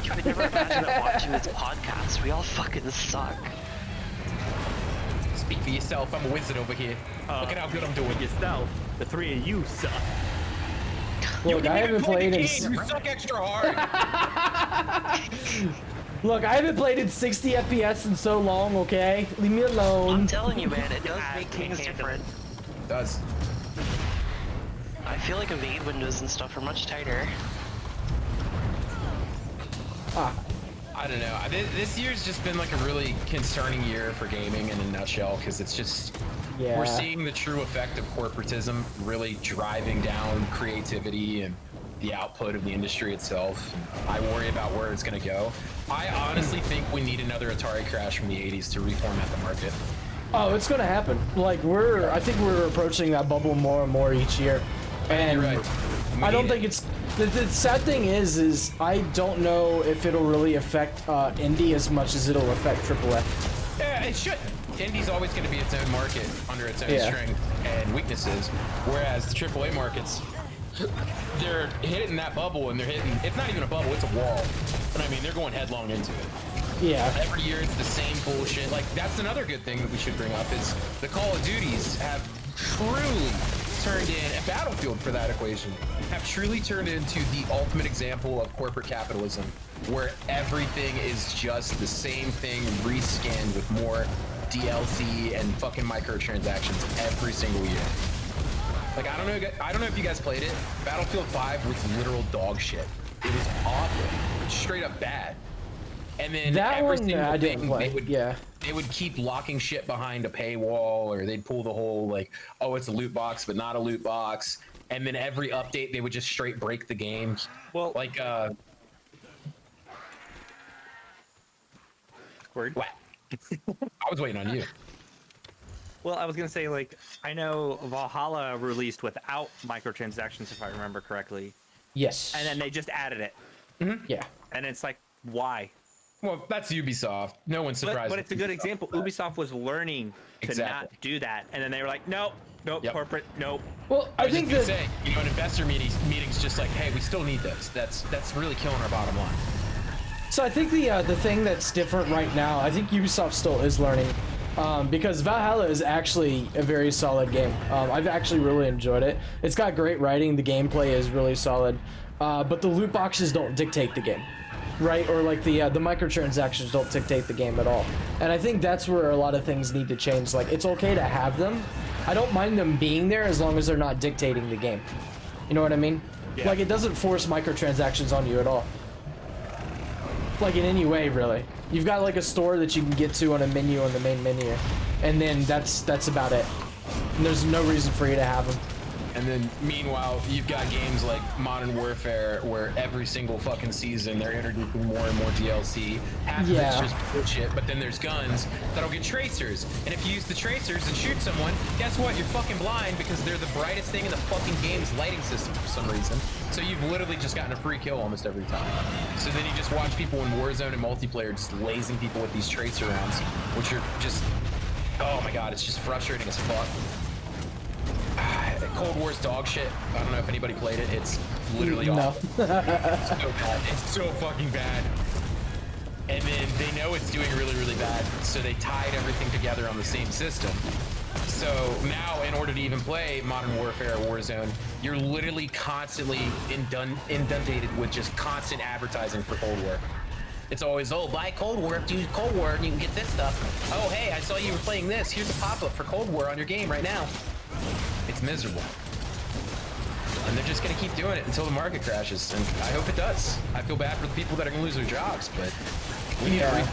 You would never imagine it watching this podcast. We all fucking suck. Speak for yourself. I'm a wizard over here. Look at how good I'm doing. Yourself. The three of you suck. Look, I haven't played in. You suck extra hard. Look, I haven't played in 60 FPS in so long. Okay, leave me I'm alone. telling you, man, it does I make can't things handle it. different. It does. I feel like evade windows and stuff are much tighter. Ah, I don't know. This year's just been like a really concerning year for gaming in a nutshell, because it's just yeah. we're seeing the true effect of corporatism really driving down creativity and the output of the industry itself. I worry about where it's going to go. I honestly think we need another Atari crash from the 80s to reformat the market. Oh, it's gonna happen. Like I think we're approaching that bubble more and more each year. And You're right. I don't think it's the sad thing is I don't know if it'll really affect indie as much as it'll affect AAA. Yeah, it should. Indie's always going to be its own market under its own strength and weaknesses, whereas the AAA markets, they're hitting that bubble, and it's not even a bubble, it's a wall. But I mean, they're going headlong into it. Yeah. Every year it's the same bullshit. Like, that's another good thing that we should bring up is the Call of Duties have truly turned in, and Battlefield for that equation, have truly turned into the ultimate example of corporate capitalism, where everything is just the same thing reskinned with more DLC and fucking microtransactions every single year. Like, I don't know if you guys played it. Battlefield 5 was literal dog shit. It was awful. Straight up bad. And then That every one, single I didn't thing, play. they would keep locking shit behind a paywall, or they'd pull the whole, like, oh, it's a loot box, but not a loot box. And then every update, they would just straight break the game. Well, Like, word. what? I was waiting on you. Well, I was gonna say, like, I know Valhalla released without microtransactions, if I remember correctly, Yes. and then they just added it, yeah. and it's like, why? Well, that's Ubisoft. No one's surprised. But it's a good example. Ubisoft was learning to Exactly. not do that, and then they were like, nope, Yep. corporate, nope. Well, I was think just that gonna say, you know, an investor meeting's just like, hey, we still need this. That's really killing our bottom line. so. I think the thing that's different right now, I think Ubisoft still is learning, because Valhalla is actually a very solid game. I've actually really enjoyed it. It's got great writing. The gameplay is really solid, but the loot boxes don't dictate the game, right? Or like the microtransactions don't dictate the game at all. And I think that's where a lot of things need to change. Like, it's okay to have them. I don't mind them being there as long as they're not dictating the game. You know what I mean? Yeah. Like, it doesn't force microtransactions on you at all. Like, in any way, really. You've got like a store that you can get to on a menu on the main menu, and then that's about it. And there's no reason for you to have them. And then meanwhile, you've got games like Modern Warfare, where every single fucking season they're introducing more and more DLC. Half of it's Yeah. just bullshit, but then there's guns that'll get tracers. And if you use the tracers and shoot someone, guess what? You're fucking blind, because they're the brightest thing in the fucking game's lighting system for some reason. So you've literally just gotten a free kill almost every time. So then you just watch people in Warzone and multiplayer just lasing people with these tracer rounds, which are just, oh my god, it's just frustrating as fuck. Cold War's dog shit. I don't know if anybody played it. It's literally No. awful. It's so bad. It's so fucking bad. And then they know it's doing really, really bad, so they tied everything together on the same system. So now, in order to even play Modern Warfare or Warzone, you're literally constantly inundated with just constant advertising for Cold War. It's always, oh, buy Cold War, use Cold War, and you can get this stuff. Oh, hey, I saw you were playing this. Here's a pop-up for Cold War on your game right now. It's miserable. And they're just gonna keep doing it until the market crashes, and I hope it does. I feel bad for the people that are gonna lose their jobs, but we need to Yeah.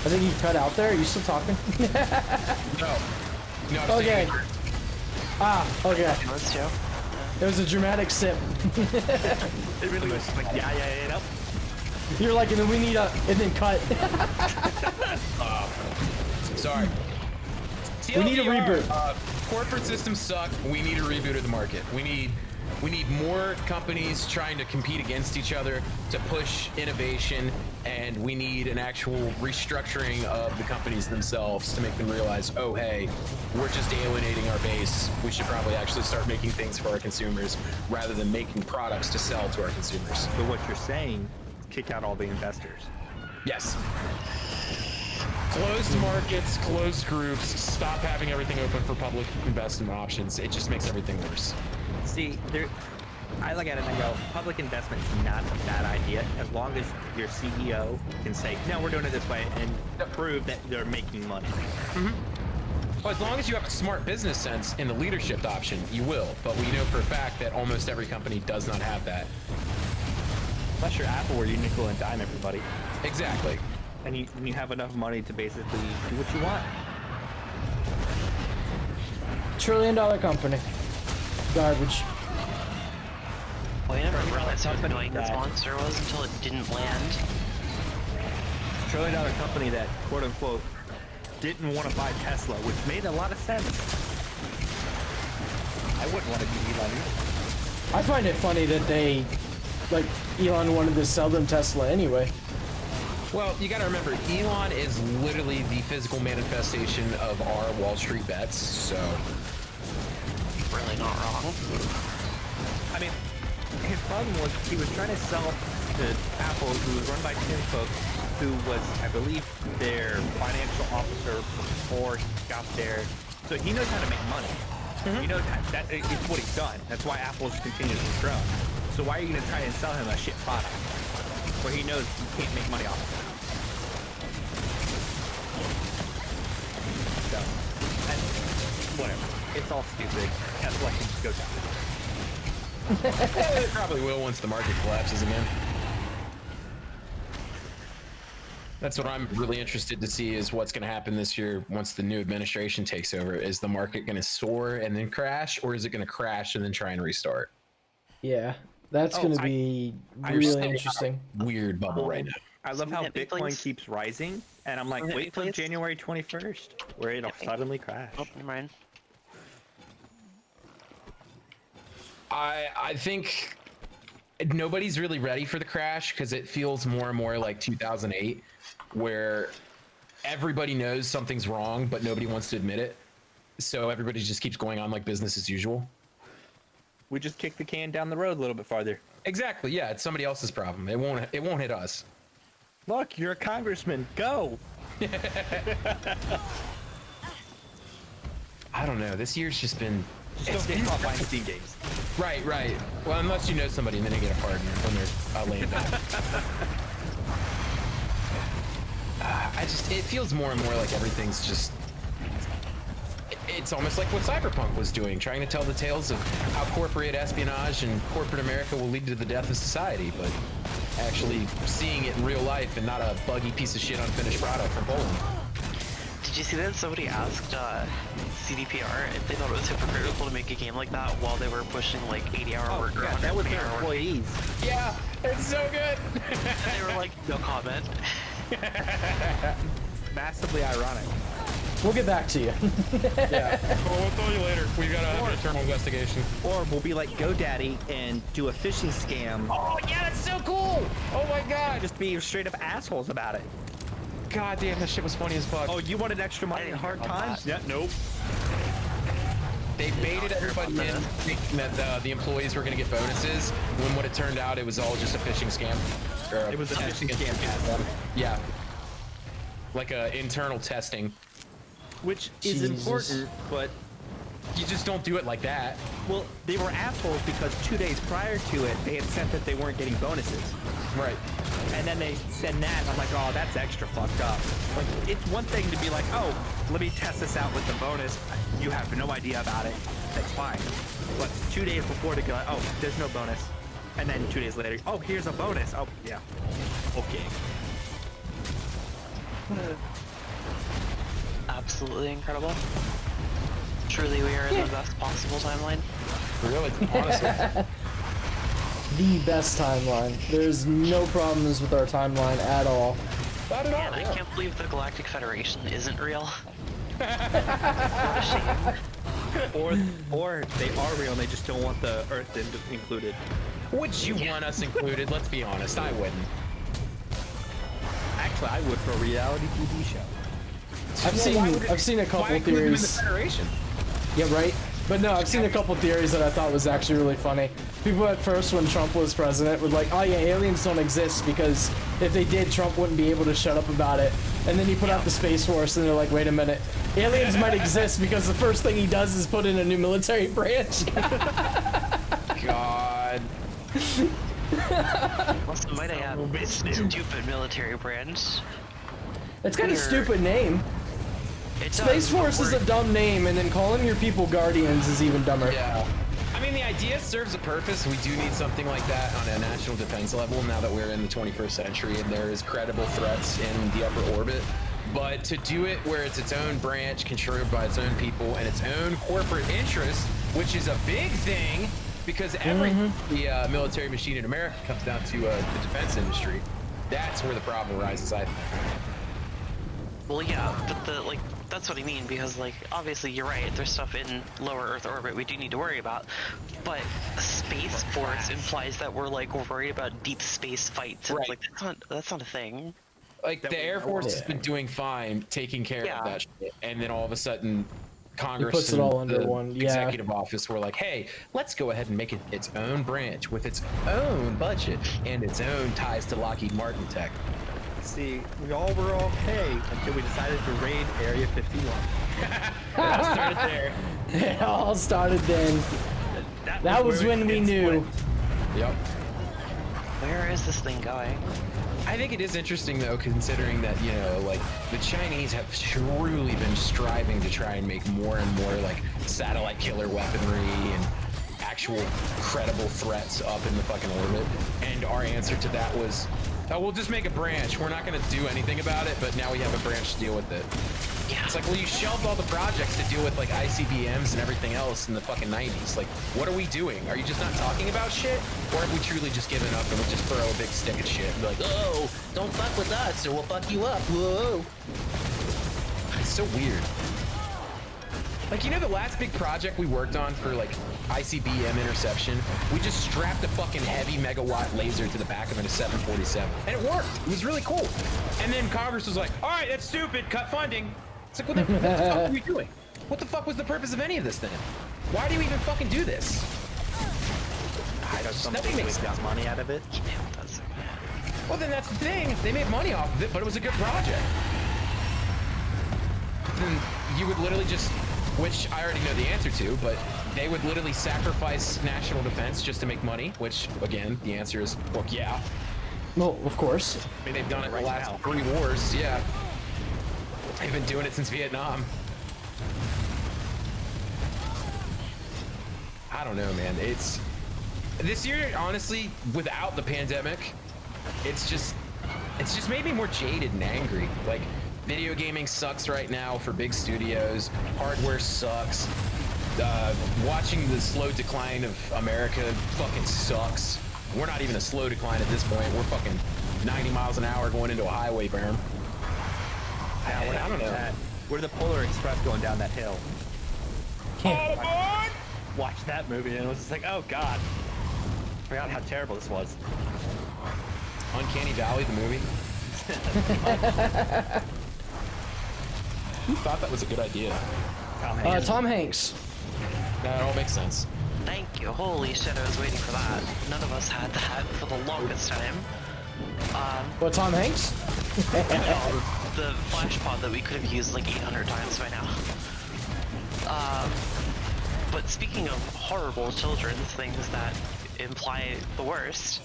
I think you cut out there. Are you still talking? No, I'm Okay. saying Ah, okay. Let's Joe. It was a dramatic sip. It really was like, yeah. You're like, and then we need a, and then cut. sorry. We need a TLDR, reboot. Corporate systems suck. We need a reboot of the market. We need more companies trying to compete against each other to push innovation, and we need an actual restructuring of the companies themselves to make them realize, oh hey, we're just alienating our base. We should probably actually start making things for our consumers rather than making products to sell to our consumers. So what you're saying is kick out all the investors. Yes. Closed markets, closed groups, stop having everything open for public investment options. It just makes everything worse. See, I look at it and I go, public investment is not a bad idea as long as your CEO can say, no, we're doing it this way, and prove that they're making money. Well, as long as you have a smart business sense in the leadership option, you will. But we know for a fact that almost every company does not have that. Unless you're Apple, where you nickel and dime everybody, Exactly. and you have enough money to basically do what you want. $1 trillion company. Garbage. Well, I never realized how company annoying this that- monster was until it didn't land. $1 trillion company that, quote unquote, didn't want to buy Tesla, which made a lot of sense. I wouldn't want to be Elon either. I find it funny that Elon wanted to sell them Tesla anyway. Well, you got to remember, Elon is literally the physical manifestation of our Wall Street bets. So, Really not wrong. I mean, his problem was he was trying to sell to Apple, who was run by Tim Cook, who was, I believe, their financial officer before he got there. So he knows how to make money. He knows that it's what he's done. That's why Apple's continuously grown. So why are you going to try and sell him a shit product where he knows he can't make money off of it? So, and whatever. It's all stupid. Tesla can just go down. it probably will once the market collapses again. That's what I'm really interested to see is what's going to happen this year once the new administration takes over. Is the market going to soar and then crash, or is it going to crash and then try and restart? Yeah, that's going to be really interesting. Weird bubble right now. I love how Let me Bitcoin please. keeps rising, and I'm like, Let me wait till please. January 21st, where it'll Let me- suddenly crash. Oh, never mind. I think nobody's really ready for the crash because it feels more and more like 2008, where everybody knows something's wrong, but nobody wants to admit it. So everybody just keeps going on like business as usual. We just kick the can down the road a little bit farther. Exactly. Yeah, it's somebody else's problem. It won't hit us. Look, you're a congressman. Go. I don't know. This year's just been Just don't get caught buying Steam games. right. Well, unless you know somebody and then they get a pardon when they're laying down. It feels more and more like everything's just. It's almost like what Cyberpunk was doing, trying to tell the tales of how corporate espionage and corporate America will lead to the death of society, but actually seeing it in real life and not a buggy piece of shit unfinished product from Poland. Did you see that somebody asked CDPR if they thought it was hypocritical to make a game like that while they were pushing like 80-hour work or Yeah, that was 120 their hour work? employees. Yeah, it's so good. And they were like, no comment. Massively ironic. We'll get back to you. Yeah. Well, we'll tell you later. We gotta have an internal investigation. Or we'll be like GoDaddy and do a phishing scam. Oh yeah, that's so cool. Oh my god. Just be straight up assholes about it. God damn, that shit was funny as fuck. Oh, you wanted extra money in didn't hard hear about times? that. Yeah, nope. They baited everybody in thinking that the employees were going to get bonuses, when what it turned out, it was all just a phishing scam. It was a phishing scam. Yeah. Like a internal testing. Which is Jesus. important, but You just don't do it like that. well, they were assholes because 2 days prior to it, they had said that they weren't getting bonuses. Right. And then they said that, and I'm like, oh, that's extra fucked up. Like, it's one thing to be like, oh, let me test this out with the bonus. You have no idea about it. That's fine. But 2 days before to go, oh, there's no bonus. And then 2 days later, oh, here's a bonus. Oh, yeah. Okay. Absolutely incredible. Truly, we are in the best possible timeline. Really, honestly. The best timeline. There's no problems with our timeline at all. Not at all. And I yeah. can't believe the Galactic Federation isn't real. What a shame. Or they are real and they just don't want the Earth included. Would you want us included? Let's be honest, I wouldn't. Actually, I would for a reality TV show. I've seen a couple Why include them in the theories. Federation? Yeah, right. But no, I've seen a couple theories that I thought was actually really funny. People at first, when Trump was president, were like, "Oh yeah, aliens don't exist because if they did, Trump wouldn't be able to shut up about it." And then he put out the Space Force, and they're like, "Wait a minute, aliens might exist because the first thing he does is put in a new military branch." God. Also, might I add, a stupid military branch. It's got a Weird. stupid name. It Space does, Force but is a we're- dumb name, and then calling your people Guardians is even dumber. Yeah. I mean, the idea serves a purpose. We do need something like that on a national defense level now that we're in the 21st century and there is credible threats in the upper orbit. But to do it where it's its own branch controlled by its own people and its own corporate interest, which is a big thing because every the military machine in America comes down to the defense industry. That's where the problem arises, I think. Well, yeah, but that's what I mean, because, like, obviously you're right, there's stuff in lower Earth orbit we do need to worry about, but Space Force implies that we're, like, worried about deep space fights, and Right. it's like, that's not a thing. Like, the Air Force has been doing fine taking care Yeah. of that shit, and then all of a sudden Congress puts it and all under the one, yeah. executive office were like, hey, let's go ahead and make it its own branch with its own budget and its own ties to Lockheed Martin tech. See, we all were okay until we decided to raid Area 51. It all started there. It all started then. That was where when we it knew. split. Yep. Where is this thing going? I think it is interesting though, considering that, you know, like the Chinese have truly been striving to try and make more and more like satellite killer weaponry and actual credible threats up in the fucking orbit. And our answer to that was, oh, we'll just make a branch. We're not going to do anything about it, but now we have a branch to deal with it. Yeah. It's like, well, you shelved all the projects to deal with like ICBMs and everything else in the fucking 90s. Like, what are we doing? Are you just not talking about shit? Or have we truly just given up and we just throw a big stick at shit and be like, oh, don't fuck with us or we'll fuck you up. Whoa. It's so weird. Like, you know, the last big project we worked on for like ICBM interception, we just strapped a fucking heavy megawatt laser to the back of a 747 and it worked. It was really cool. And then Congress was like, all right, that's stupid, cut funding. It's like, what the fuck are you doing? What the fuck was the purpose of any of this then? Why do you even fucking do this? I don't Nothing something makes got sense. money out of it. Yeah, that's, Well, then that's the thing. They made money off of it, but it was a good project. Then you would literally just, which I already know the answer to, but they would literally sacrifice national defense just to make money, which, again, the answer is, well, yeah. Well, of course. I mean, they've done it Right the last now. 3 wars, yeah. They've been doing it since Vietnam. I don't know, man. It's this year, honestly, without the pandemic, it's just made me more jaded and angry. Like, video gaming sucks right now for big studios. Hardware sucks. Watching the slow decline of America fucking sucks. We're not even a slow decline at this point. We're fucking 90 miles an hour going into a highway berm. I don't know. We're the Polar Express going down that hill. Can't. Watched that movie and it was just like, oh god. Forgot how terrible this was. Uncanny Valley, the movie. Who thought that was a good idea? Tom Hanks. That all makes sense. thank you. Holy shit, I was waiting for that. None of us had that for the longest time. What, Tom Hanks? The flash pod that we could have used like 800 times by now. But speaking of horrible children's things that imply the worst,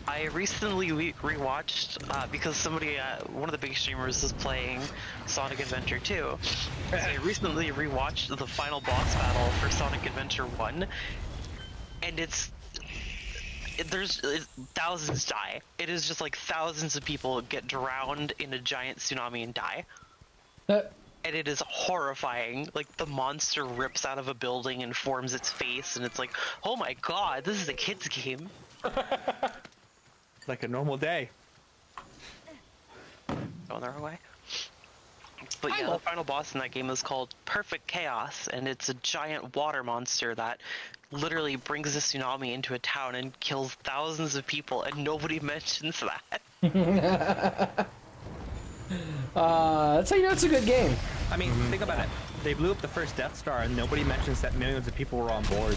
I recently rewatched, because somebody, one of the big streamers is playing Sonic Adventure 2. So I recently rewatched the final boss battle for Sonic Adventure 1, and there's thousands die. It is just like thousands of people get drowned in a giant tsunami and die. And it is horrifying. Like, the monster rips out of a building and forms its face, and it's like, oh my god, this is a kid's game. Like a normal day. Going the wrong way. But yeah, the final boss in that game is called Perfect Chaos, and it's a giant water monster that literally brings a tsunami into a town and kills thousands of people, and nobody mentions that. That's how you know it's a good game. I mean, think about it. They blew up the first Death Star, and nobody mentions that millions of people were on board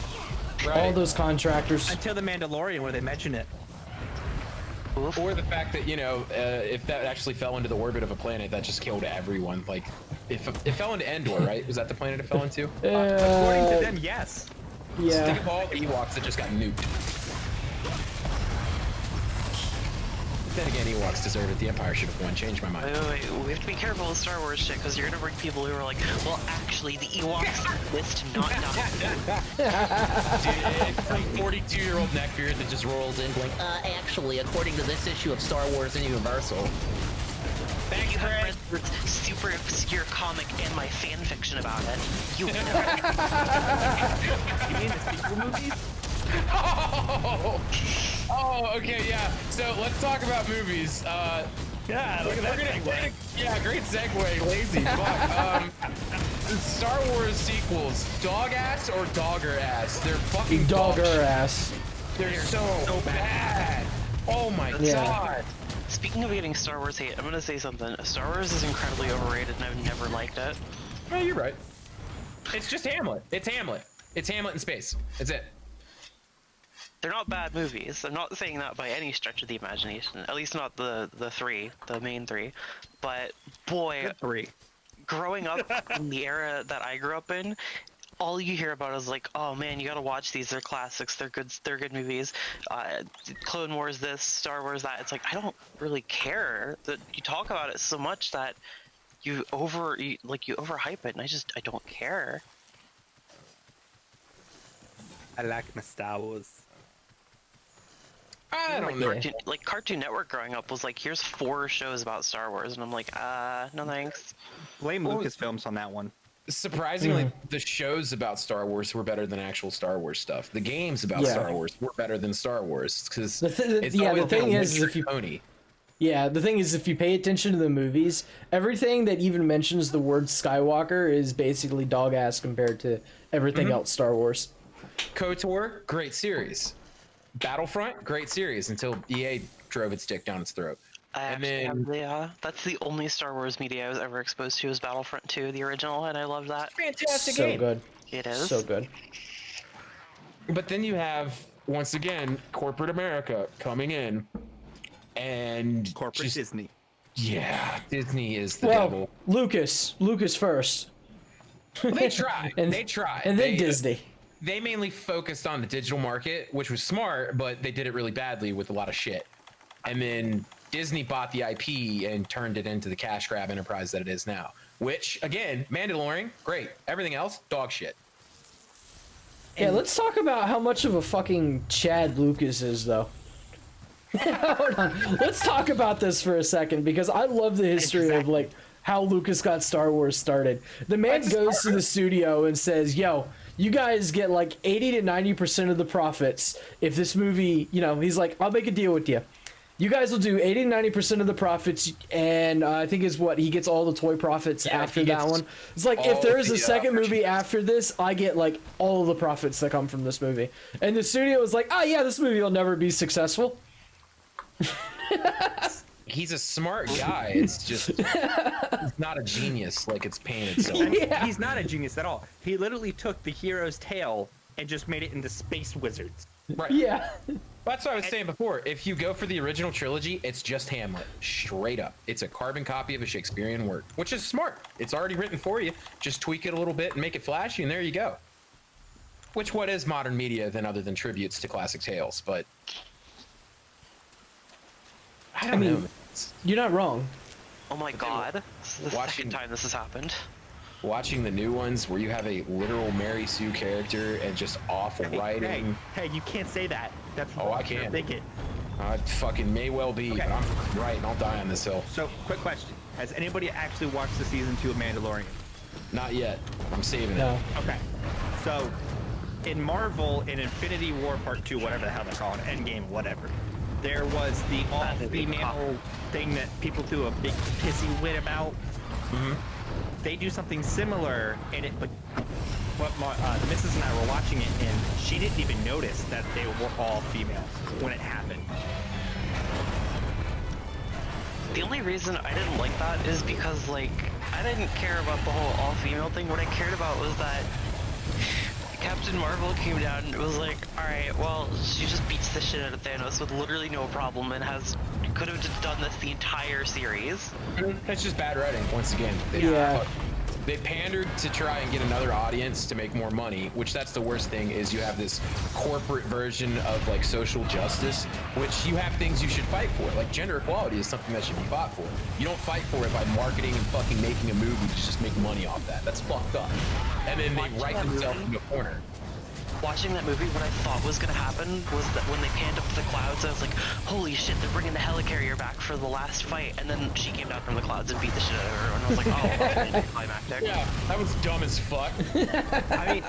All those contractors. until The Mandalorian, where they mention it. Or the fact that, you know, if that actually fell into the orbit of a planet, that just killed everyone. Like, if it fell into Endor, right? Was that the planet it fell into? According to them, yes. Yeah. Think of all the Ewoks that just got nuked. Then again, Ewoks deserve it. The Empire should have won. Changed my mind. Wait, we have to be careful with Star Wars shit, because you're gonna bring people who are like, well, actually, the Ewoks list not die. Dude, some 42-year-old neckbeard that just rolls in going, Actually, according to this issue of Star Wars and Universal. Thank you have read the super obscure comic and my fan fiction about it. You You mean the sequel movies? Oh, okay, yeah. So let's talk about movies. Yeah, look at that segue. Yeah, great segue. Lazy fuck. Star Wars sequels, dog ass or dogger ass? They're fucking Dogger dog shit. ass. They're so bad. Oh my Yeah. god. Speaking of getting Star Wars hate, I'm gonna say something. Star Wars is incredibly overrated, and I've never liked it. No, you're right. It's just Hamlet. It's Hamlet. It's Hamlet in space. That's it. They're not bad movies. I'm not saying that by any stretch of the imagination. At least not the main three. But boy, 3. growing up in the era that I grew up in, all you hear about is like, oh man, you gotta watch these. They're classics. They're good movies. Clone Wars this, Star Wars that. It's like I don't really care. That you talk about it so much that you overhype it, and I don't care. I like my Star Wars. I don't Like know. Cartoon Network growing up was like, here's 4 shows about Star Wars, and I'm like, no thanks. Blame Lucasfilms on that one. Surprisingly, the shows about Star Wars were better than actual Star Wars stuff. The games about Yeah. Star Wars were better than Star Wars because The it's yeah, always the thing been a is, mixture if you Tony. yeah, the thing is, if you pay attention to the movies, everything that even mentions the word Skywalker is basically dog ass compared to everything else Star Wars. KOTOR, great series. Battlefront, great series until EA drove its dick down its throat. And then That's the only Star Wars media I was ever exposed to was Battlefront 2, the original, and I loved that. fantastic So game. good, It is. so good. But then you have once again corporate America coming in, and Corporate just, Disney. yeah, Disney is the Well, devil. Lucas first, They try. and They try. and then They- Disney. They mainly focused on the digital market, which was smart, but they did it really badly with a lot of shit. And then Disney bought the IP and turned it into the cash grab enterprise that it is now. Which, again, Mandalorian, great. Everything else, dog shit. Yeah, let's talk about how much of a fucking Chad Lucas is, though. Hold on. Let's talk about this for a second, because I love the history of, like, how Lucas got Star Wars started. The man goes to the studio and says, yo, you guys get, like, 80 to 90% of the profits if this movie, you know, he's like, I'll make a deal with you. You guys will do 80 to 90% of the profits, and I think is what he gets all the toy profits after he that gets one. It's like, if all there is a the, second movie merchandise. after this, I get like all the profits that come from this movie. And the studio was like, oh yeah, this movie will never be successful. He's a smart guy. It's just he's not a genius like it's painted so. Yeah. He's not a genius at all. He literally took the hero's tale and just made it into space wizards. Right. Yeah. That's what I was saying before. If you go for the original trilogy, it's just Hamlet, straight up. It's a carbon copy of a Shakespearean work, which is smart. It's already written for you. Just tweak it a little bit and make it flashy, and there you go. Which, what is modern media then other than tributes to classic tales? But I don't mean, know. You're not wrong. Oh my god. This is the Watching- second time this has happened. Watching the new ones where you have a literal Mary Sue character and just awful writing. Hey, you can't say that. That's Oh, I can. Think it. Fucking may well be, Okay. but I'm right and I'll die on this hill. So, quick question: has anybody actually watched the season 2 of Mandalorian? Not yet. I'm saving No. it. Okay. So, in Marvel, in Infinity War Part 2, whatever the hell they're calling it, Endgame, whatever, there was the all-female thing that people threw a big pissy wit about. They do something similar in it, but the missus and I were watching it, and she didn't even notice that they were all female when it happened. The only reason I didn't like that is because, like, I I didn't care about the whole all-female thing. What I cared about was that Captain Marvel came down and was like, alright, well, she just beats the shit out of Thanos with literally no problem and could have just done this the entire series. That's just bad writing, once again. Yeah. They pandered to try and get another audience to make more money, which that's the worst thing is you have this corporate version of like social justice, which you have things you should fight for. Like gender equality is something that should be fought for. You don't fight for it by marketing and fucking making a movie to just make money off that. That's fucked up. And then they write themselves into a corner. Watching that movie, what I thought was gonna happen was that when they panned up to the clouds, I was like, holy shit, they're bringing the helicarrier back for the last fight. And then she came down from the clouds and beat the shit out of her. And I was like, oh, climactic. Yeah, that was dumb as fuck. I mean,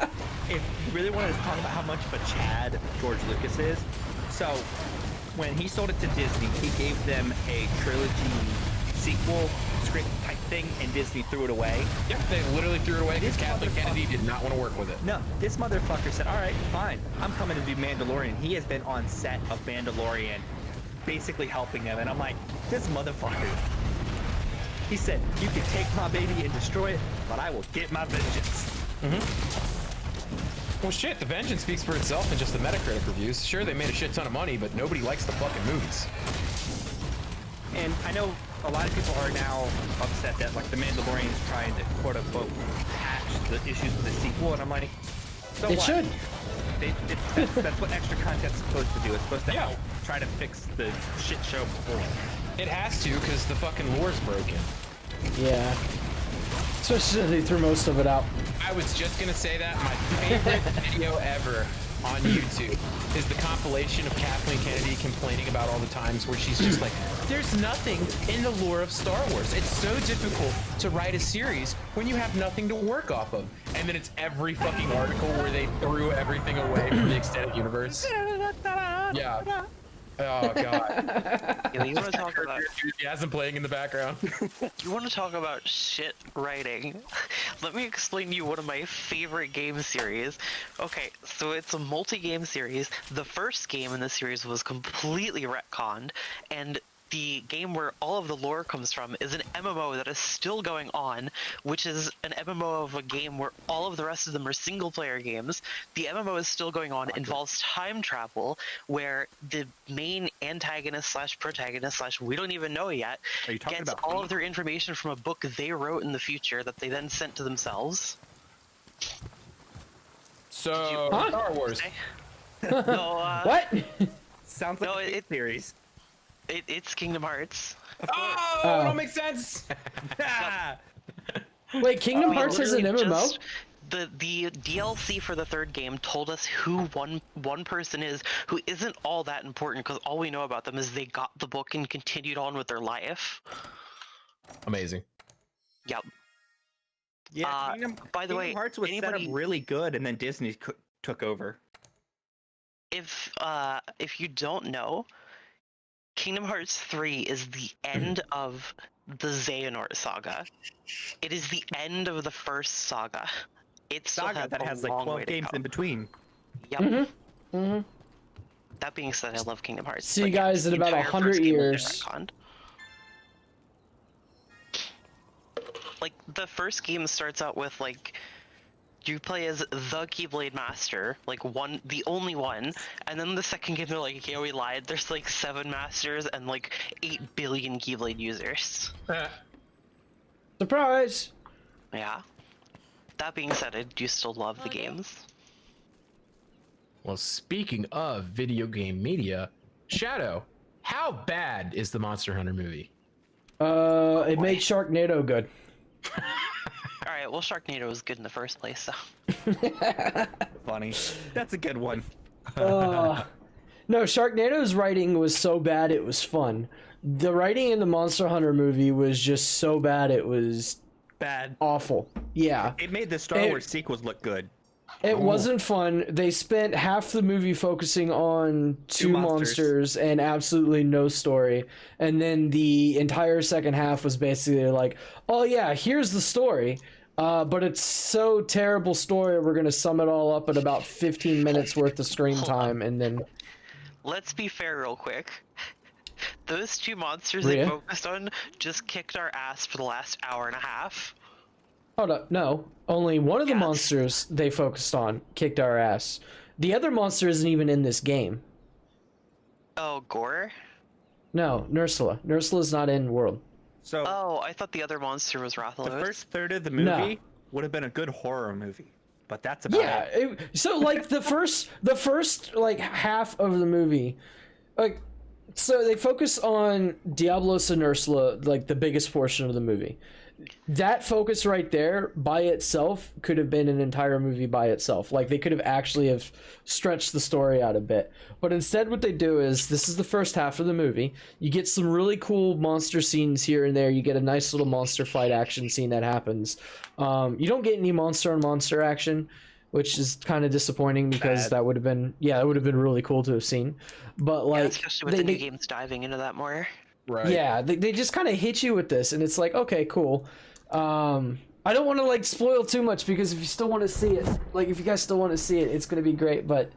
if you really wanted to talk about how much of a Chad George Lucas is, so when he sold it to Disney, he gave them a trilogy sequel script type thing, and Disney threw it away. Yep, they literally threw it away because Kathleen Kennedy did not want to work with it. No, this motherfucker said, all right, fine, I'm coming to do Mandalorian. He has been on set of Mandalorian, basically helping him, and I'm like, this motherfucker. He said, you can take my baby and destroy it, but I will get my vengeance. Well, shit, the vengeance speaks for itself in just the Metacritic reviews. Sure, they made a shit ton of money, but nobody likes the fucking movies. And I know a lot of people are now upset that like the Mandalorian is trying to quote unquote patch the issues with the sequel, and I'm like, so It what? should. That's what extra content's supposed to do. It's supposed to help try to fix the shit show before. It has to, because the fucking lore's broken. Yeah. Especially they threw most of it out. I was just gonna say that my favorite video ever on YouTube is the compilation of Kathleen Kennedy complaining about all the times where she's just like, there's nothing in the lore of Star Wars. It's so difficult to write a series when you have nothing to work off of. And then it's every fucking article where they threw everything away from the extended universe. Yeah. Oh god. You want to talk about Enthusiasm playing in the background. You want to talk about shit writing? Let me explain to you one of my favorite game series. Okay, so it's a multi-game series. The first game in the series was completely retconned, and the game where all of the lore comes from is an MMO that is still going on, which is an MMO of a game where all of the rest of them are single-player games. The MMO is still going on, involves time travel, where the main antagonist slash protagonist slash we don't even know yet Are you talking gets about all Fate? of their information from a book they wrote in the future that they then sent to themselves. So, Huh? Star Wars. No, What? Sounds like No, a it- series. it's Kingdom Hearts. Oh, Oh. it don't make sense. Wait, Kingdom We Hearts is an literally MMO? just- The DLC for the third game told us who one person is who isn't all that important, because all we know about them is they got the book and continued on with their life. Amazing. Yep. Yeah, by the way, Kingdom Hearts was set anybody- up really good, and then Disney took over. If you don't know, Kingdom Hearts 3 is the end of the Xehanort saga. It is the end of the first saga. It's Saga that has like 12 games in between. Yep. Mhm. That being said, I love Kingdom Hearts. See you but yeah, guys in the about entire 100 first game was years. retconned. Like, the first game starts out with, like, you play as the Keyblade Master, like, the only one, and then the second game they're like, yeah, we lied, there's, like, 7 Masters and, like, 8 billion Keyblade users. Surprise! Yeah. That being said, I do still love the games. Well, speaking of video game media, Shadow, how bad is the Monster Hunter movie? It made Sharknado good. Alright, well, Sharknado was good in the first place, so. Funny. That's a good one. No, Sharknado's writing was so bad it was fun. The writing in the Monster Hunter movie was just so bad it was Bad. awful. Yeah. It made the Star It- Wars sequels look good. It wasn't fun. They spent half the movie focusing on two monsters and absolutely no story. And then the entire second half was basically like, oh yeah, here's the story. But it's so terrible story, we're going to sum it all up at about 15 minutes worth of screen time. And then... Let's be fair real quick. Those two monsters Rhea? they focused on just kicked our ass for the last hour and a half. Hold up, no. Only one of the Yes. monsters they focused on kicked our ass. The other monster isn't even in this game. Oh, Gore? No, Nursula. Nursula's not in World. So Oh, I thought the other monster was the Rathalos. first third of the movie No. would have been a good horror movie, but that's about Yeah, it. so like the first like half of the movie, like, so they focus on Diablos and Ursula, like the biggest portion of the movie. That focus right there by itself could have been an entire movie by itself. Like they could have actually have stretched the story out a bit. But instead what they do is, this is the first half of the movie. You get some really cool monster scenes here and there. You get a nice little monster fight action scene that happens. You don't get any monster on monster action, which is kind of disappointing because Sad. that would have been really cool to have seen. But Yeah, like especially with the new games diving into that more. Right. yeah, they just kind of hit you with this, and it's like, okay, cool. I don't want to like spoil too much because if you still want to see it, like if you guys still want to see it, it's gonna be great. But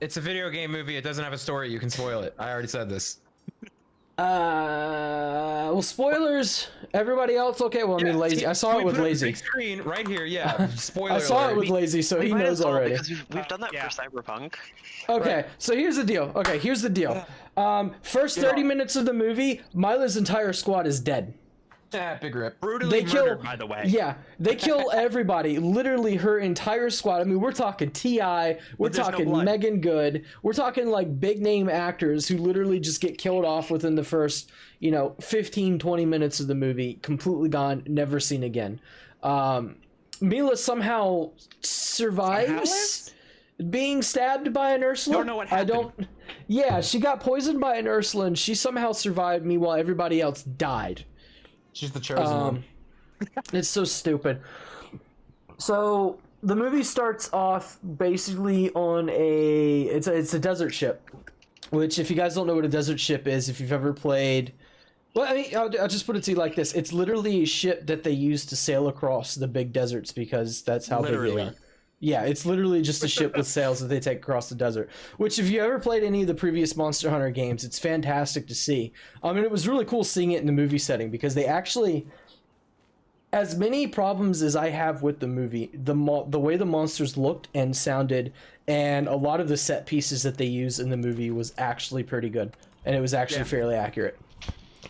It's a video game movie. It doesn't have a story. You can spoil it. I already said this. well, spoilers. Everybody else, okay? Well, I mean, lazy. I saw it with lazy. Big screen right here. Yeah. Spoiler. I saw it alert. with lazy, so he Might knows as well, already. because we've done that yeah. for Cyberpunk. Okay, so here's the deal. First 30 minutes of the movie, Mila's entire squad is dead. Yeah, big rip. Brutally They kill, murdered, by the way. yeah, they kill everybody. Literally, her entire squad. I mean, we're talking T.I., we're there's no talking blood. Megan Good, we're talking like big name actors who literally just get killed off within the first, 15, 20 minutes of the movie. Completely gone, never seen again. Mila somehow survives being stabbed by an Ursula. Don't know what I happened. don't. Yeah, she got poisoned by an Ursula, and she somehow survived. Meanwhile, everybody else died. She's the chosen one. It's so stupid. So the movie starts off basically on it's a desert ship, which if you guys don't know what a desert ship is, if you've ever played, well, I mean, I'll just put it to you like this: it's literally a ship that they use to sail across the big deserts because that's how big they Literally. are. Yeah, it's literally just a ship with sails that they take across the desert. Which, if you ever played any of the previous Monster Hunter games, it's fantastic to see. I mean, it was really cool seeing it in the movie setting because they actually, as many problems as I have with the movie, the way the monsters looked and sounded, and a lot of the set pieces that they use in the movie was actually pretty good, and it was actually fairly accurate.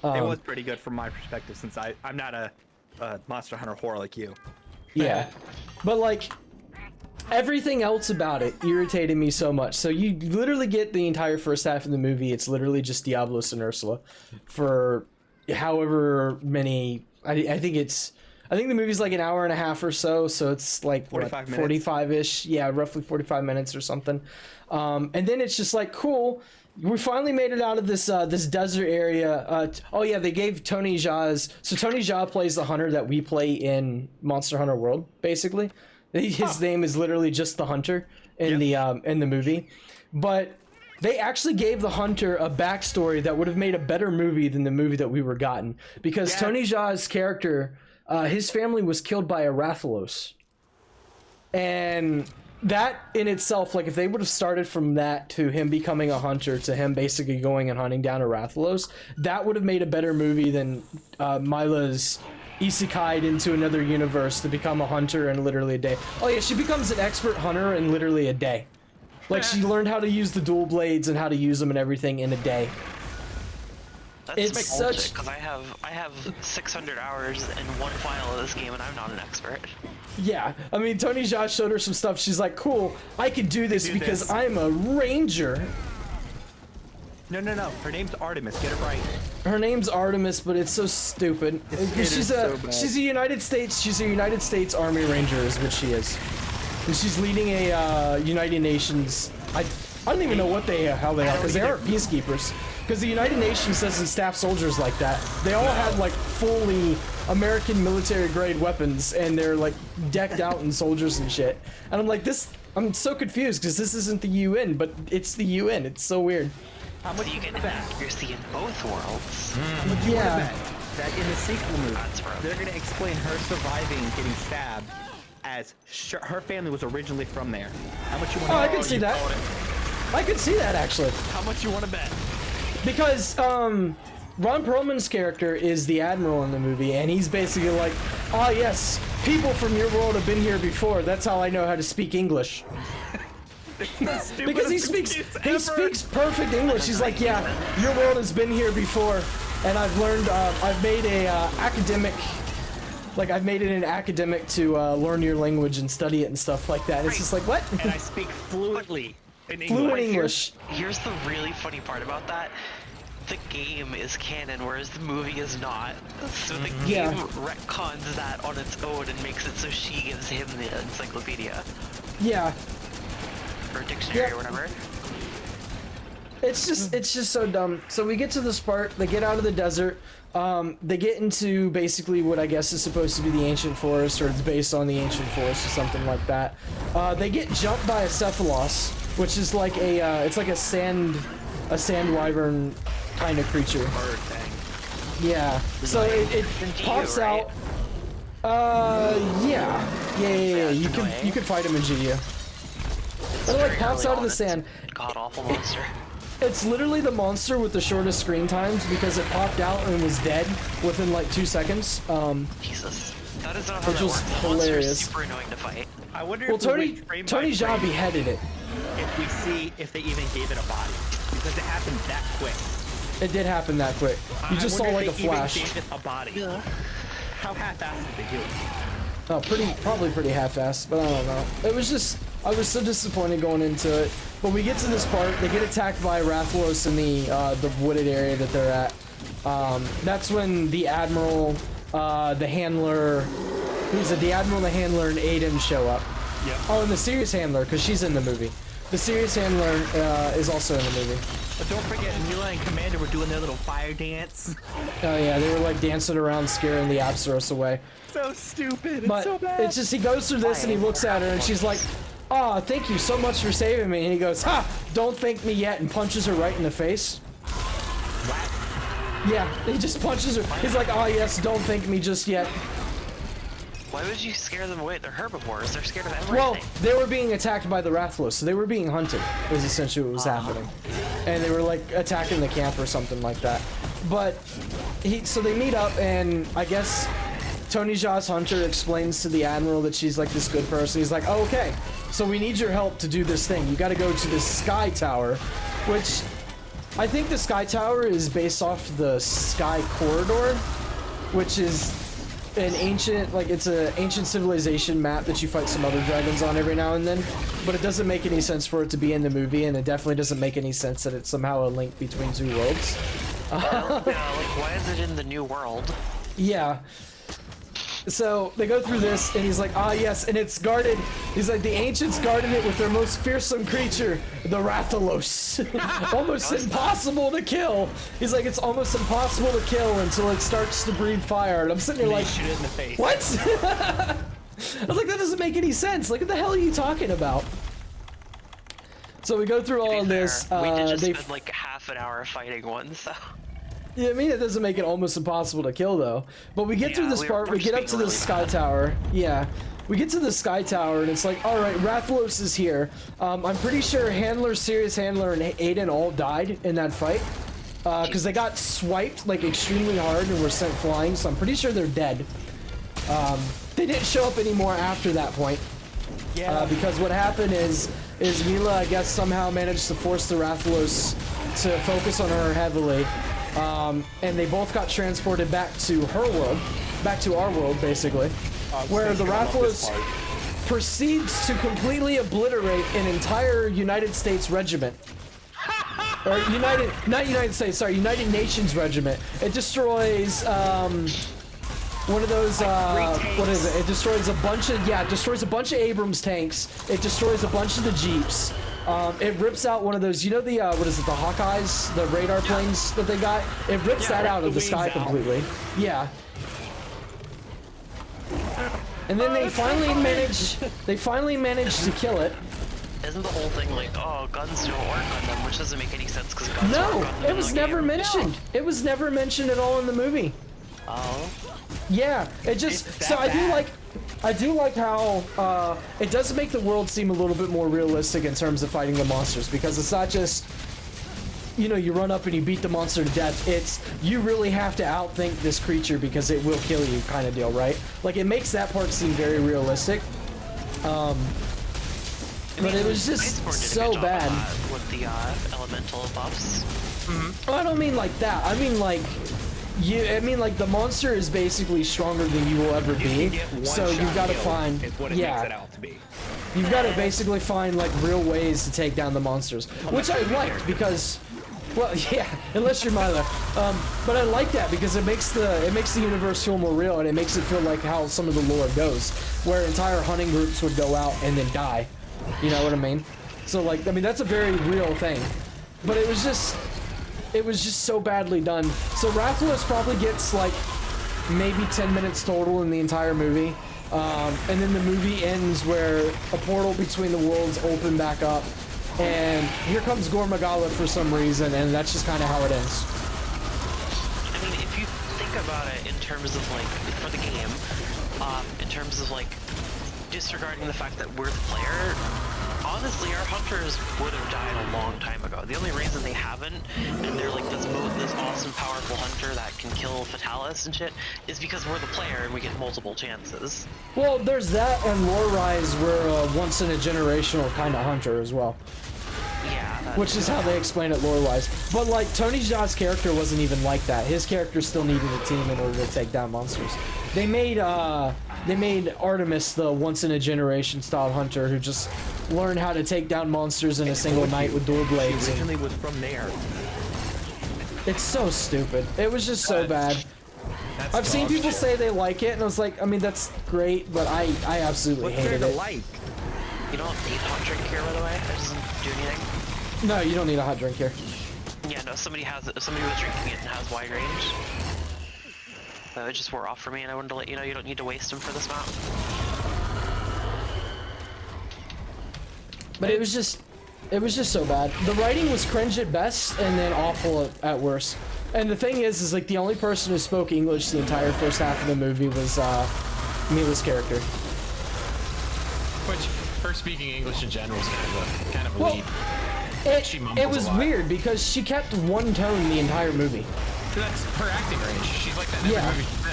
It was pretty good from my perspective since I'm not a Monster Hunter whore like you. Yeah, but like everything else about it irritated me so much. So you literally get the entire first half of the movie. It's literally just Diablos and Ursula for however many. I think the movie's like an hour and a half or so. So it's like 45 minutes. 45-ish. Yeah, roughly 45 minutes or something. And then it's just like, cool. We finally made it out of this this desert area. Oh yeah, they gave Tony Jaa's. So Tony Jaa plays the hunter that we play in Monster Hunter World, basically. His name is literally just the Hunter in the movie, but they actually gave the Hunter a backstory that would have made a better movie than the movie that we were gotten because Tony Jaa's character, his family was killed by a Rathalos, and that in itself, like if they would have started from that to him becoming a hunter to him basically going and hunting down a Rathalos, that would have made a better movie than Mila's isekai'd into another universe to become a hunter in literally a day. Oh yeah, she becomes an expert hunter in literally a day. Like she learned how to use the dual blades and how to use them and everything in a day. That's It's such- because I have 600 hours in one file of this game and I'm not an expert. Yeah, I mean Tony Jaa showed her some stuff. She's like, cool, I can do this because this. I'm a ranger. No. Her name's Artemis. Get it right. Her name's Artemis, but it's so stupid. She's a United States Army Ranger is what she is. And she's leading a United Nations. I don't even know how they are because they aren't peacekeepers. Because the United Nations doesn't staff soldiers like that. They all have like fully American military grade weapons and they're like decked out in soldiers and shit. And I'm like I'm so confused because this isn't the UN, but it's the UN. It's so weird. How much So you you get want to bet? accuracy in both worlds. Yeah. That in the sequel movie, That's rough. they're gonna explain her surviving getting stabbed as her family was originally from there. How much you want? Oh, I can see that. I could see that actually. How much you want to bet? Because Ron Perlman's character is the admiral in the movie, and he's basically like, oh yes, people from your world have been here before. That's how I know how to speak English. Because he speaks perfect English. He's like, yeah, your world has been here before, and I've learned. I've made a academic. Like, I've made it an academic to learn your language and study it and stuff like that. It's just like, what? And I speak fluently in English. Fluent English. Here's the really funny part about that. The game is canon, whereas the movie is not. So the game retcons that on its own and makes it so she gives him the encyclopedia. Yeah. Or dictionary or whatever. It's just so dumb. So we get to this part, they get out of the desert, they get into basically what I guess is supposed to be the ancient forest, or it's based on the ancient forest or something like that. They get jumped by a Cephalos, which is like it's like a sand wyvern kind of creature. Bird thing. Yeah. So it pops out. Yeah. You can fight him in GU. But it like pops out of the sand. God awful monster. It's literally the monster with the shortest screen times because it popped out and was dead within like 2 seconds. Jesus. That is not how Which that was works. The monster hilarious. is super annoying to fight. I wonder Well, if we went frame by Tony Jaa frame, beheaded it. if we see if they even gave it a body, because it happened that quick. It did happen that quick. You just saw wonder like a if they even flash. gave it a body. How half-assed did they do it? Oh, probably pretty half-assed, but I don't know. It was just, I was so disappointed going into it. But we get to this part, they get attacked by Rathalos in the wooded area that they're at. That's when the Admiral, the Handler, the Admiral, the Handler, and Aiden show up. Yep. Oh, and the Serious Handler, because she's in the movie. The Serious Handler is also in the movie. But don't forget, Mila and Commander were doing their little fire dance. Oh yeah, they were like dancing around, scaring the Apsaros away. So stupid. But it's so bad. it's just, he goes through this and he looks at her and she's like, "Aw, thank you so much for saving me." And he goes, "Ha! Don't thank me yet," and punches her right in the face. What? Yeah, he just punches her. He's like, "Oh yes, don't thank me just yet." Why would you scare them away? They're herbivores. They're scared of everything. Well, they were being attacked by the Rathalos, so they were being hunted, is essentially what was happening. And they were like attacking the camp or something like that. But so they meet up, and I guess Tony Jaa's hunter explains to the Admiral that she's like this good person. He's like, "Oh, okay, so we need your help to do this thing. You got to go to the Sky Tower," which I think the Sky Tower is based off the Sky Corridor, which is an ancient, like, it's an ancient civilization map that you fight some other dragons on every now and then, but it doesn't make any sense for it to be in the movie, and it definitely doesn't make any sense that it's somehow a link between two worlds. Yeah, like, why is it in the new world? Yeah. So they go through this, and he's like, "Ah, yes," and it's guarded. He's like, "The ancients guarded it with their most fearsome creature, the Rathalos. Almost impossible to kill." He's like, "It's almost impossible to kill until it starts to breathe fire." And I'm sitting there like, shoot it in the face. "What?" I was like, "That doesn't make any sense. Like, what the hell are you talking about?" So we go through all of this. We did just they spend like half an hour fighting one, so. Yeah, I mean, it doesn't make it almost impossible to kill, though. But we get through this part, we get up to the Sky Tower. Yeah, we get to the Sky Tower, and it's like, all right, Rathalos is here. I'm pretty sure Handler, Serious Handler, and Aiden all died in that fight. Because they got swiped, like, extremely hard and were sent flying, so I'm pretty sure they're dead. They didn't show up anymore after that point. Yeah. Because what happened is Mila, I guess, somehow managed to force the Rathalos to focus on her heavily. And they both got transported back to her world, back to our world, basically, where the Rathalos proceeds to completely obliterate an entire United States regiment. Or not United States, sorry, United Nations regiment. It destroys, one of those, what is it? It destroys a bunch of Abrams tanks. It destroys a bunch of the Jeeps. It rips out one of those, you know, the, what is it, the Hawkeyes, the radar planes that they got? It rips that out of the sky completely. Yeah. And then they finally managed to kill it. Isn't the whole thing like, oh, guns don't work on them, which doesn't make any sense because guns work on them No, it was never mentioned. It was never mentioned at all in the movie. Oh. Yeah, it just, so I do like how it does make the world seem a little bit more realistic in terms of fighting the monsters, because it's not just you know, you run up and you beat the monster to death. It's, you really have to outthink this creature because it will kill you kind of deal, right? Like, it makes that part seem very realistic. But it was just so bad. With the elemental buffs. Oh, I don't mean like that. I mean like, like the monster is basically stronger than you will ever be. So you've got to find, is what it makes it out to be. you've got to basically find like real ways to take down the monsters, which I liked because, well, yeah, unless you're Milo. But I like that because it makes the universe feel more real, and it makes it feel like how some of the lore goes, where entire hunting groups would go out and then die. You know what I mean? So like, I mean, that's a very real thing. But it was just so badly done. So Rathalos probably gets like maybe 10 minutes total in the entire movie. And then the movie ends where a portal between the worlds open back up, and here comes Gore Magala for some reason, and that's just kind of how it ends. I mean, if you think about it in terms of like, for the game, in terms of like, disregarding the fact that we're the player, honestly, our hunters would have died a long time ago. The only reason they haven't, and they're like this awesome, powerful hunter that can kill Fatalis and shit, is because we're the player and we get multiple chances. Well, there's that, and Lore Rise, we're a once-in-a-generational kind of hunter as well. Yeah. Which is how they explain it lore-wise. But like, Tony Jaa's character wasn't even like that. His character still needed a team in order to take down monsters. They made Artemis the once-in-a-generation style hunter who just learned how to take down monsters in a single night with dual blades. She originally was from there. It's so stupid. It was just so bad. I've seen people say they like it, and I was like, I mean, that's great, but I absolutely What's there hated to it. like? You don't need hot drink here, by the way. That doesn't do anything. No, you don't need a hot drink here. Yeah, no, somebody was drinking it and has wide range. So it just wore off for me, and I wanted to let you know you don't need to waste them for this map. But it was just so bad. The writing was cringe at best, and then awful at worst. And the thing is like the only person who spoke English the entire first half of the movie was Mila's character. Which, her speaking English in general is kind of a Well, lead. it was weird because she kept one tone the entire movie. So that's her acting range. She's like that in every movie she's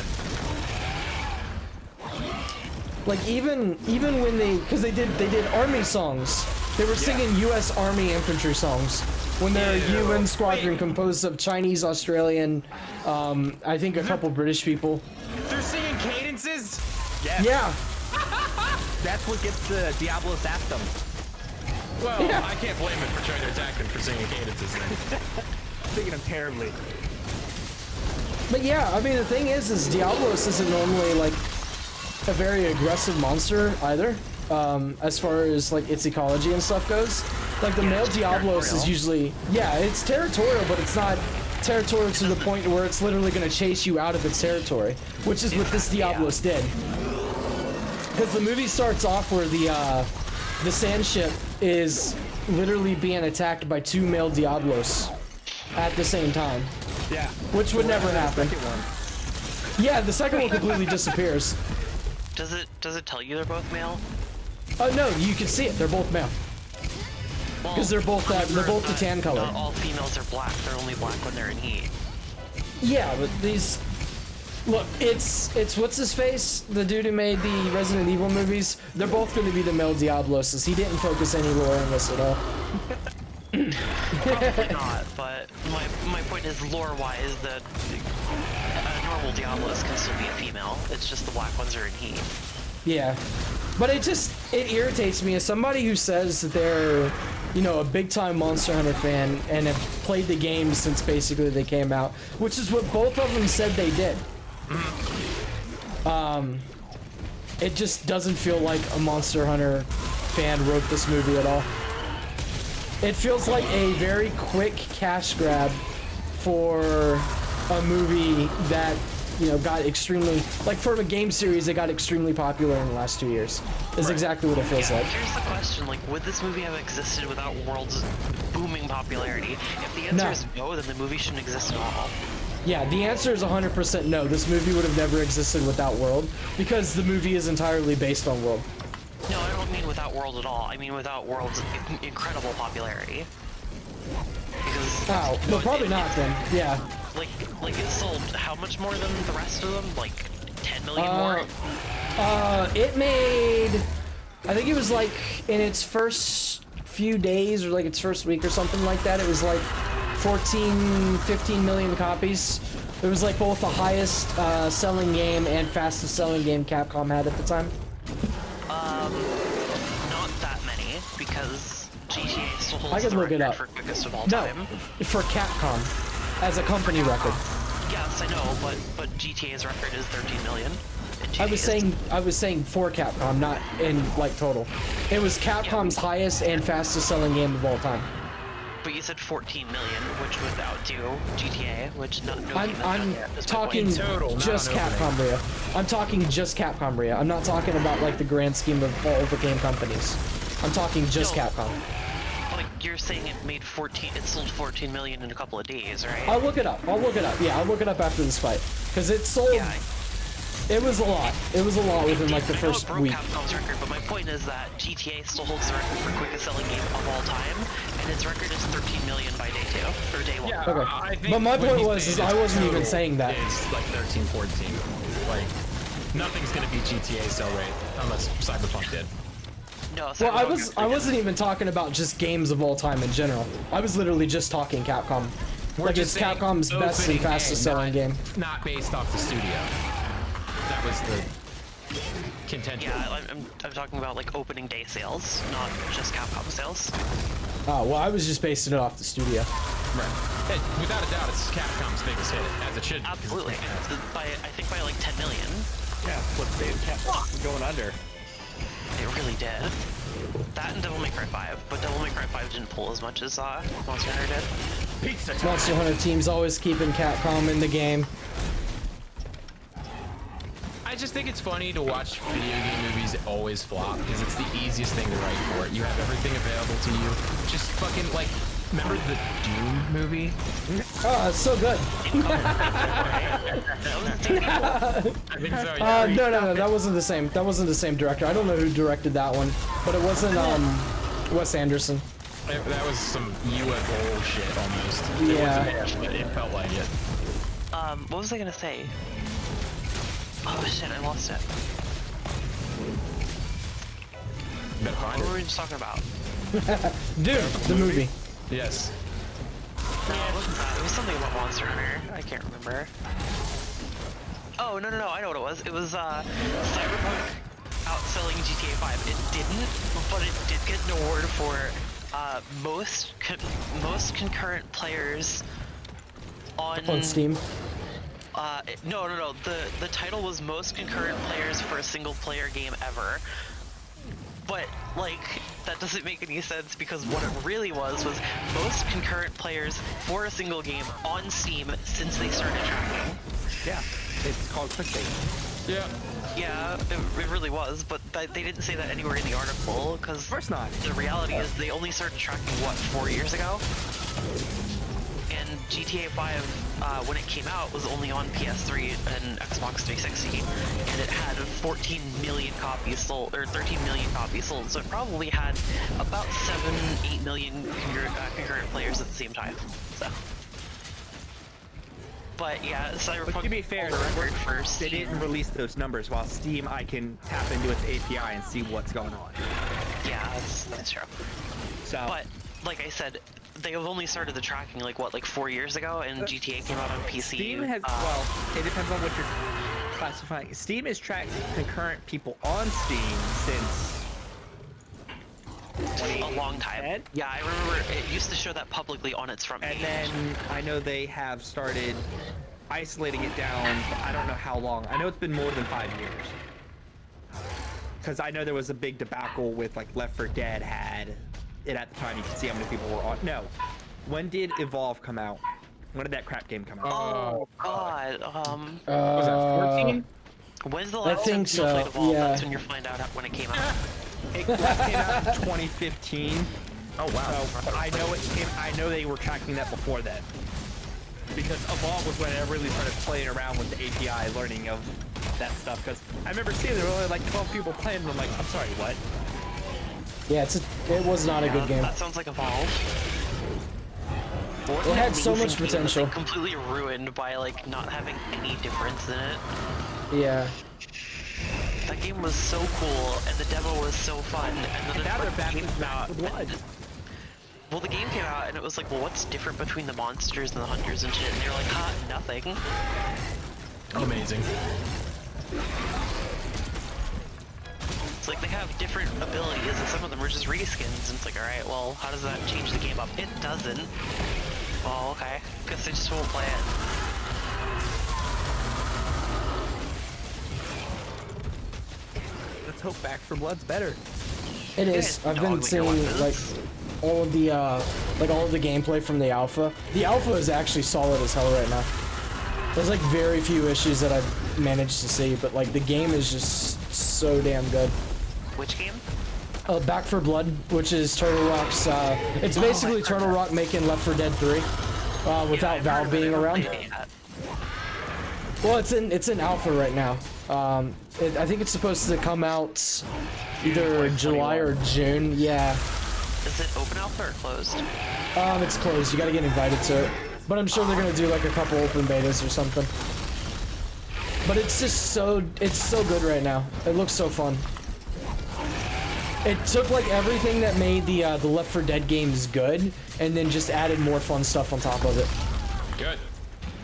in. Like even when because they did army songs. They were singing U.S. Army infantry songs when they're a UN squadron composed of Chinese, Australian, I think a couple British people. They're singing cadences? Yes. Yeah. That's what gets the Diablos anthem. Well, I can't blame it for trying to attack them for singing cadences then. Singing them terribly. But yeah, I mean the thing is Diablos isn't normally like a very aggressive monster either. As far as like its ecology and stuff goes. Like the male Diablos is usually, it's territorial, but it's not territorial to the point where it's literally going to chase you out of its territory, which is what this Diablos did. Because the movie starts off where the sand ship is literally being attacked by 2 male Diablos at the same time. Yeah. Which would never happen. Second one. Yeah, the second one completely disappears. Does it tell you they're both male? Oh no, you can see it. They're both male. Because they're both the tan color. Not all females are black. They're only black when they're in heat. Yeah, but these. Look, it's what's his face? The dude who made the Resident Evil movies. They're both going to be the male Diabloses. He didn't focus any lore on this at all. Probably not, but my point is, lore-wise, that a normal Diablos can still be a female. It's just the black ones are in heat. Yeah, but it irritates me as somebody who says that they're, you know, a big-time Monster Hunter fan and have played the games since basically they came out, which is what both of them said they did. It just doesn't feel like a Monster Hunter fan wrote this movie at all. It feels like a very quick cash grab for a movie that, you know, got extremely, like for a game series that got extremely popular in the last 2 years. Is exactly what it feels like. Here's the question, like, would this movie have existed without World's booming popularity? If the answer is no, then the movie shouldn't exist at all. Yeah, the answer is 100% no. This movie would have never existed without World, because the movie is entirely based on World. No, I don't mean without World at all. I mean without World's incredible popularity. Because Oh, no, but probably not then. Yeah. Like it sold how much more than the rest of them? Like 10 million more? It made, I think it was like in its first few days or like its first week or something like that, it was like 14, 15 million copies. It was like both the highest selling game and fastest selling game Capcom had at the time. Not that many, because GTA still holds I could the look it record up. for quickest of all No, time. for Capcom as a company record. Yes, I know, but GTA's record is 13 million. and I was GTA's saying for Capcom, not in like total. It was Capcom's highest and fastest selling game of all time. But you said 14 million, which would outdo GTA, which no game has done I'm yet, is my talking point. total, not just on opening. Capcom, Rhea. I'm talking just Capcom, Rhea. I'm not talking about like the grand scheme of all the game companies. I'm talking just No. Capcom. Like you're saying it made 14, it sold 14 million in a couple of days, right? I'll look it up. Yeah, I'll look it up after this fight. Because it sold, Yeah, it was a lot. It was a lot within like the I know first it broke week. Capcom's record, but my point is that GTA still holds the record for quickest selling game of all time, and its record is 13 million by day 2, or day 1. Yeah, Okay. I think But my when point you was, say is it's I wasn't even total saying that. It's like 13, 14. Like, nothing's gonna beat GTA sell rate unless Cyberpunk did. No, Well, I Cyberpunk- wasn't even talking about just games of all time in general. I was literally just talking Capcom. We're Like just it's saying Capcom's best and opening fastest day, selling game. Not based off the studio. That was the contention. Yeah, I'm talking about like opening day sales, not just Capcom sales. Oh, well, I was just basing it off the studio. Right. Hey, without a doubt, it's Capcom's biggest hit, as it should be. 'cause it's Absolutely. fantastic. I think by like 10 million. Yeah, what saved Capcom from going under. It really did. That and Devil May Cry 5, but Devil May Cry 5 didn't pull as much as Monster Hunter did. Pizza time. Monster Hunter team's always keeping Capcom in the game. I just think it's funny to watch video game movies always flop because it's the easiest thing to write for it. You have everything available to you. Just fucking like, remember the Doom movie? Oh, it's so good. That was the same people. I think so. Yeah. No, that wasn't the same. That wasn't the same director. I don't know who directed that one, but it wasn't Wes Anderson. That was some UFO shit almost. Yeah. It wasn't, but it felt like it. What was I gonna say? Oh shit, I lost it. You better find What were it. we just talking about? Dude, the movie. Yes. No, it wasn't that. It was something about Monster Hunter. I can't remember. Oh, no, I know what it was. It was, Cyberpunk outselling GTA 5. It didn't, but it did get an award for, most concurrent players On Steam. No. The title was most concurrent players for a single player game ever. But, like, that doesn't make any sense because what it really was most concurrent players for a single game on Steam since they started tracking. Yeah, it's called clickbait. Yeah. Yeah, it really was, but they didn't say that anywhere in the article because Of course not. the reality is they only started tracking, what, 4 years ago? And GTA 5, when it came out, was only on PS3 and Xbox 360, and it had 14 million copies sold, or 13 million copies sold, so it probably had about 7-8 million concurrent players at the same time, so. But yeah, Cyberpunk But to be fair, pulled the record for they Steam. didn't release those numbers, while Steam, I can tap into its API and see what's going on. Yeah, that's true. So, But, like I said, they have only started the tracking, like, what, like 4 years ago, and GTA came out on PC. Steam has, well, it depends on what you're classifying. Steam has tracked concurrent people on Steam since a long time. 2010? Yeah, I remember it used to show that publicly on its front page. And then I know they have started isolating it down, but I don't know how long. I know it's been more than 5 years. Because I know there was a big debacle with, like, Left 4 Dead had it at the time. You could see how many people were on. No. When did Evolve come out? When did that crap game come out? Oh god, Was that 14? when's the I last think time you played so, Evolve? yeah. That's when you find out when it came out. It came out in 2015. Oh wow. So I know it came. I know they were tracking that before then. Because Evolve was when I really started playing around with the API, learning of that stuff. Because I remember seeing there were only like 12 people playing, and I'm like, I'm sorry, what? Yeah, it was not a good game. That sounds like Evolve. What It an had so amazing much game that potential. they completely ruined by like not having any difference in it. Yeah. That game was so cool, and the demo was so fun, and then Now they're the back game with came out, blood. well, the game came out, and it was like, well, what's different between the monsters and the hunters and shit? And they were like, nothing. Amazing. It's like they have different abilities, and some of them are just reskins, and it's like, alright, well, how does that change the game up? It doesn't. Well, okay. Guess I just won't play it. Let's hope Back for Blood's better. It is. Yeah, I've been dog with your seeing like weapons. all of the gameplay from the alpha. The alpha is actually solid as hell right now. There's like very few issues that I've managed to see, but like the game is just so damn good. Which game? Back for Blood, which is Turtle Rock's. It's basically Turtle Rock making Left 4 Dead 3, without Valve being around. Well, it's in alpha right now. I think it's supposed to come out either July or June. Yeah. Is it open alpha or closed? It's closed. You gotta get invited to it. But I'm sure they're gonna do like a couple open betas or something. But it's just so good right now. It looks so fun. It took like everything that made the Left 4 Dead games good, and then just added more fun stuff on top of it. Good.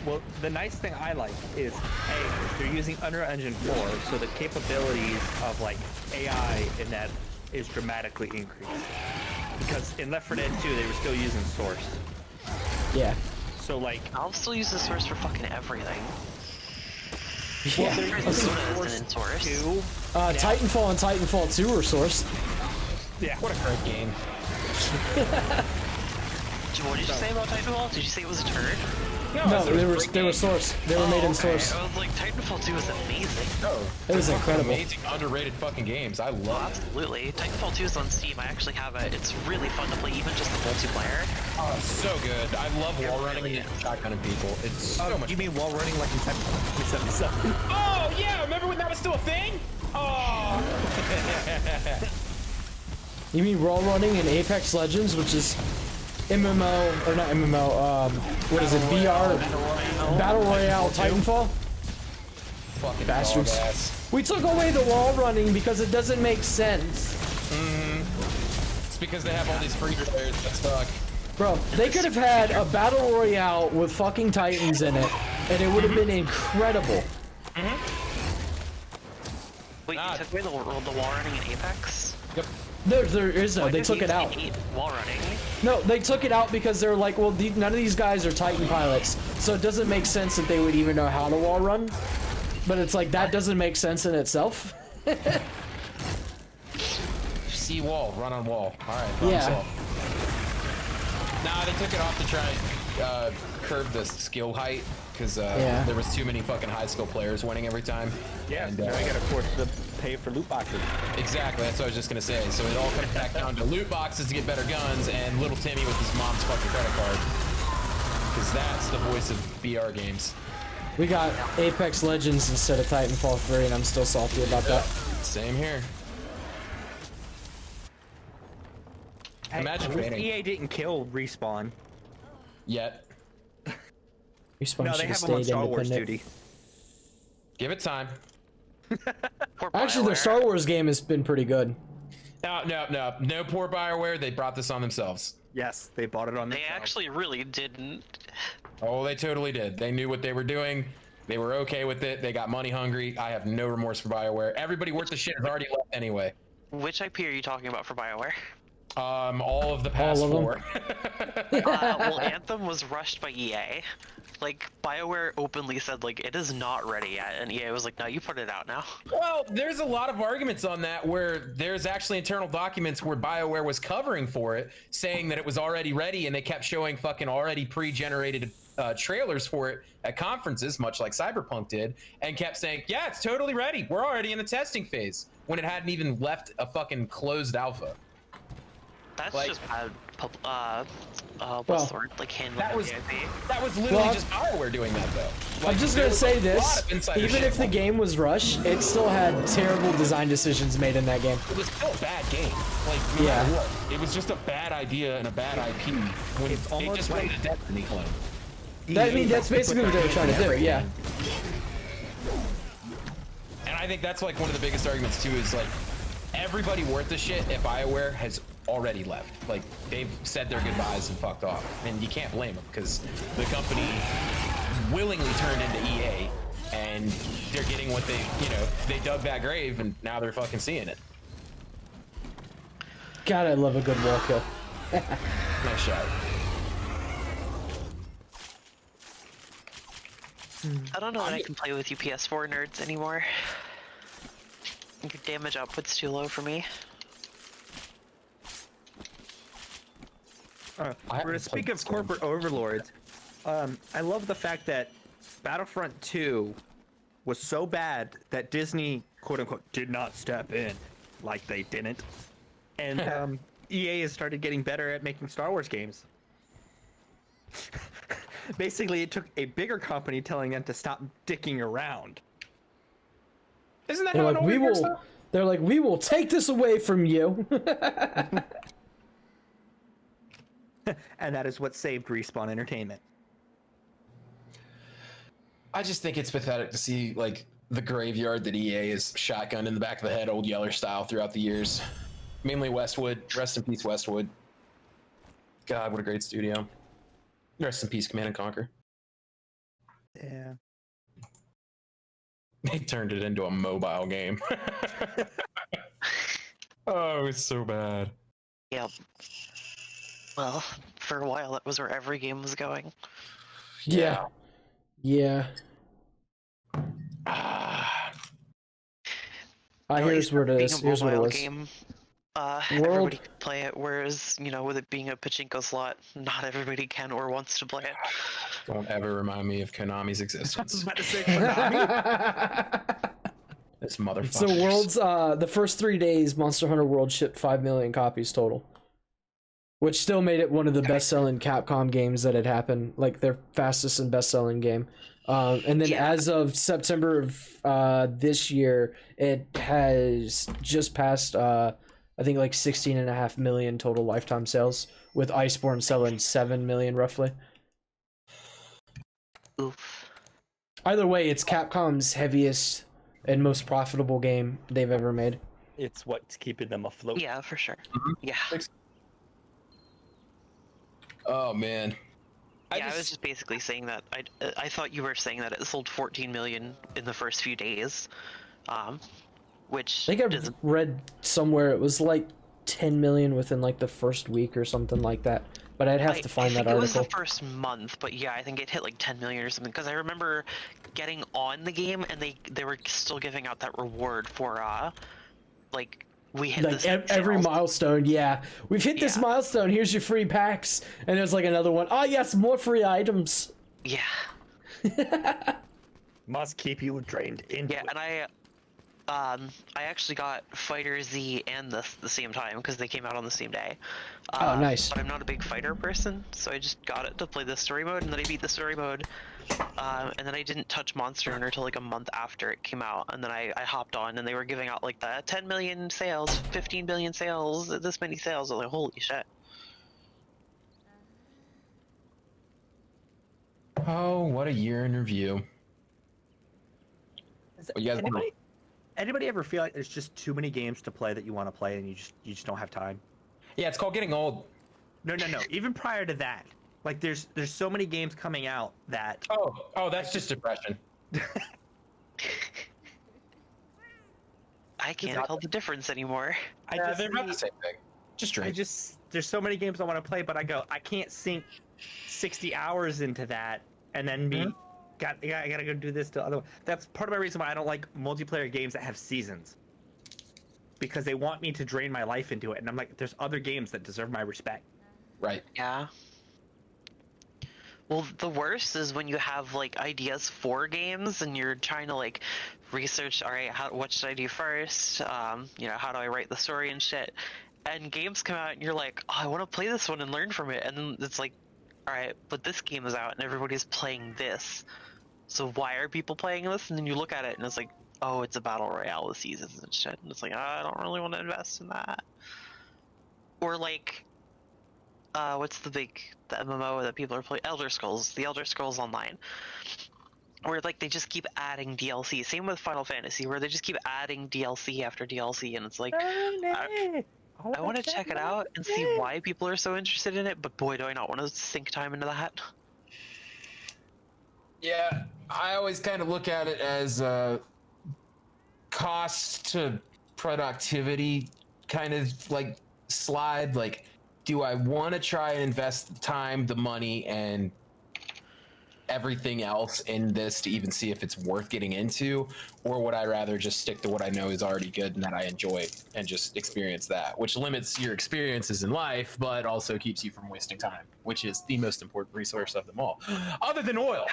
Well, the nice thing I like is, A, they're using Unreal Engine 4, so the capabilities of like AI in that is dramatically increased. Because in Left 4 Dead 2, they were still using Source. Yeah. So like, I'll still use the source for fucking everything. Yeah. Arizona isn't in source. 2, Titanfall and Titanfall 2 are sourced. yeah. What a great game. What did you say about Titanfall? Did you say it was a turd? No, they were sourced. They were made in okay. Source. I was like, Titanfall 2 is amazing. Oh, It was they're fucking incredible. Amazing, underrated fucking games. I Oh, love it. absolutely. Titanfall 2 is on Steam. I actually have it. It's really fun to play, even just the multiplayer. Oh, it's so good. I love wall running really and is. shotgunning people. It's so much. You mean wall running like in Titanfall 277? Oh yeah, remember when that was still a thing? Oh. You mean wall running in Apex Legends, which is MMO or not MMO? What is it? BR Battle Royale Titanfall. Fucking Bastards. dog ass. We took away the wall running because it doesn't make sense, It's because they have all these free players that suck. bro. They could have had a Battle Royale with fucking Titans in it, and it would have been incredible. Wait, you took away the wall running in Apex? Yep. There is no. Why They does took it out. hate wall running? No, they took it out because they're like, well, none of these guys are Titan pilots, so it doesn't make sense that they would even know how to wall run. But it's like, that doesn't make sense in itself. See wall, run on wall. All right. Yeah. Nah, they took it off to try and curb the skill height because Yeah. there was too many fucking high skill players winning every time. Yeah, And, so now I gotta force to pay for loot boxes. Exactly, that's what I was just gonna say. So it all comes back down to loot boxes to get better guns and little Timmy with his mom's fucking credit card. Because that's the voice of BR games. We got Apex Legends instead of Titanfall 3, and I'm still salty about that. Same here. Imagine At least banning. EA didn't kill Respawn. Yet. Respawn No, should they have have them on stayed Star Wars independent. duty. Give it time. Poor Actually, their BioWare. Star Wars game has been pretty good. No poor BioWare. They brought this on themselves. Yes, they bought it on They themselves. actually really didn't. Oh, they totally did. They knew what they were doing. They were okay with it. They got money hungry. I have no remorse for BioWare. Everybody worth the shit has already left anyway. Which IP are you talking about for BioWare? All of the past All of them? 4. Well, Anthem was rushed by EA. Like, BioWare openly said, like, it is not ready yet, and EA was like, no, you put it out now. Well, there's a lot of arguments on that where there's actually internal documents where BioWare was covering for it, saying that it was already ready, and they kept showing fucking already pre-generated trailers for it at conferences, much like Cyberpunk did, and kept saying, yeah, it's totally ready. We're already in the testing phase, when it hadn't even left a fucking closed alpha. That's Like- just bad. What's Well, the word? Like handling That of was the IP. that was literally Well, just Bioware doing that though. I'm Like, just there gonna was say a lot this: of insider even shit. if the game was rushed, it still had terrible design decisions made in that game. It was still a bad game. Like, no Yeah. matter what. It was just a bad idea and a bad IP. When It's they almost just like- made a Destiny clone. I mean, that's basically what they were trying to do. Yeah. And I think that's like one of the biggest arguments too is like everybody worth a shit at BioWare has already left. Like they've said their goodbyes and fucked off. And you can't blame them because the company willingly turned into EA and they're getting what they dug that grave and now they're fucking seeing it. God, I love a good wall kill. Nice shot. I don't know that I can play with you PS4 nerds anymore. Your damage output's too low for me. To speak of corporate overlords, I love the fact that Battlefront 2 was so bad that Disney, quote unquote, did not step in, like they didn't, and EA has started getting better at making Star Wars games. Basically, it took a bigger company telling them to stop dicking around. Isn't that They're how it like, we always works, will. though? They're like, we will take this away from you. And that is what saved Respawn Entertainment. I just think it's pathetic to see like the graveyard that EA is shotgunned in the back of the head, old Yeller style, throughout the years. Mainly Westwood. Rest in peace, Westwood. God, what a great studio. Rest in peace, Command and Conquer. Yeah. They turned it into a mobile game. Oh, it's so bad. Yep. Well, for a while that was where every game was going. Yeah. Yeah. Ah, Here's where it Being is. a Here's what it mobile was. game, World- everybody can play it, whereas, with it being a pachinko slot, not everybody can or wants to play it. don't ever remind me of Konami's I was existence. about to say Konami. This motherfucker. So world's the first 3 days, Monster Hunter World shipped 5 million copies total, which still made it one of the best-selling Capcom games that had happened, like their fastest and best-selling game. And then Yeah. as of September of this year, it has just passed I think like 16.5 million total lifetime sales, with Iceborne selling 7 million roughly. Oof. Either way, it's Capcom's heaviest and most profitable game they've ever made. It's what's keeping them afloat. Yeah, for sure. Yeah. Oh man. I was just basically saying that I thought you were saying that it sold 14 million in the first few days, which I think I isn't. read somewhere it was like 10 million within like the first week or something like that. But I'd have to find that It was article. the first month, but yeah, I think it hit like 10 million or something. Because I remember getting on the game and they were still giving out that reward for like we hit Like this every sales. milestone, yeah. We've hit this Yeah. milestone. Here's your free packs, and there's like another one. Oh yes, more free items. Yeah, Must keep you drained into yeah, it. and I actually got Fighter Z and the same time because they came out on the same day. Oh, nice. But I'm not a big fighter person, so I just got it to play the story mode, and then I beat the story mode. And then I didn't touch Monster Hunter until like a month after it came out, and then I hopped on, and they were giving out like the 10 million sales, 15 billion sales, this many sales. I was like, holy shit. Oh, what a year in review. Well, you guys Anybody ever feel like there's just too many games to play that you want to play and you just don't have time? Yeah, it's called getting old. No. Even prior to that, like there's so many games coming out that Oh, that's just depression. I can't tell the difference anymore. They're about the same thing. Just drink. there's so many games I want to play, but I can't sink 60 hours into that and then I gotta go do this to other. That's part of my reason why I don't like multiplayer games that have seasons. Because they want me to drain my life into it, and I'm like, there's other games that deserve my respect. Right. Yeah. Well, the worst is when you have like ideas for games and you're trying to like research. All right, what should I do first? How do I write the story and shit? and games come out and you're like, oh, I want to play this one and learn from it, and then it's like, all right, but this game is out and everybody's playing this, so why are people playing this? And then you look at it and it's like, oh, it's a battle royale with seasons and shit, and it's like, I don't really want to invest in that. Or like, what's the MMO that people are playing? The Elder Scrolls Online, where like they just keep adding DLC. Same with Final Fantasy, where they just keep adding DLC after DLC, and it's like, I want to check it out and see why people are so interested in it, but boy, do I not want to sink time into that. Yeah, I always kind of look at it as cost to productivity kind of like slide. Like, do I want to try and invest the time, the money, and everything else in this to even see if it's worth getting into, or would I rather just stick to what I know is already good and that I enjoy and just experience that, which limits your experiences in life but also keeps you from wasting time, which is the most important resource of them all other than oil.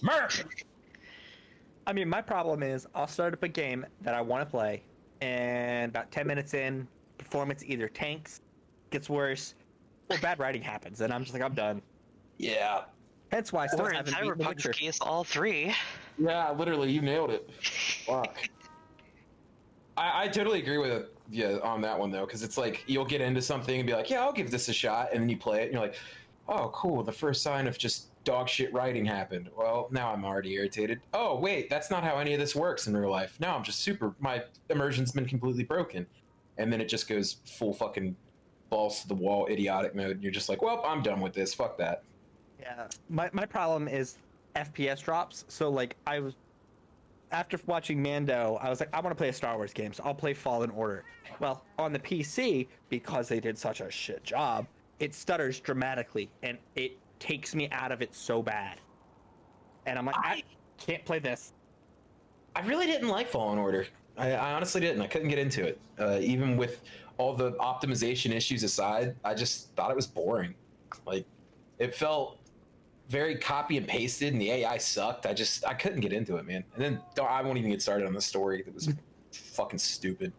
Merc. I mean, my problem is I'll start up a game that I want to play, and about 10 minutes in, performance either tanks, gets worse, or bad writing happens, and I'm just like, I'm done. Yeah. Hence why I still Or in haven't beaten The Cyberpunk's Witcher. case, all three. Yeah, literally, you nailed it. Fuck. I totally agree with you on that one, though, because it's like you'll get into something and be like, yeah, I'll give this a shot, and then you play it, and you're like, oh, cool, the first sign of just dog shit writing happened. Well, now I'm already irritated. Oh, wait, that's not how any of this works in real life. Now I'm just my immersion's been completely broken. And then it just goes full fucking balls to the wall, idiotic mode, and you're just like, well, I'm done with this, fuck that. Yeah, my problem is FPS drops. So like after watching Mando, I was like, I want to play a Star Wars game, so I'll play Fallen Order. Well, on the PC, because they did such a shit job, it stutters dramatically and it takes me out of it so bad. And I'm like, I can't play this. I really didn't like Fallen Order. I honestly didn't. I couldn't get into it. Even with all the optimization issues aside, I just thought it was boring. Like, it felt very copy and pasted, and the AI sucked. I couldn't get into it, man. And then I won't even get started on the story. That was fucking stupid.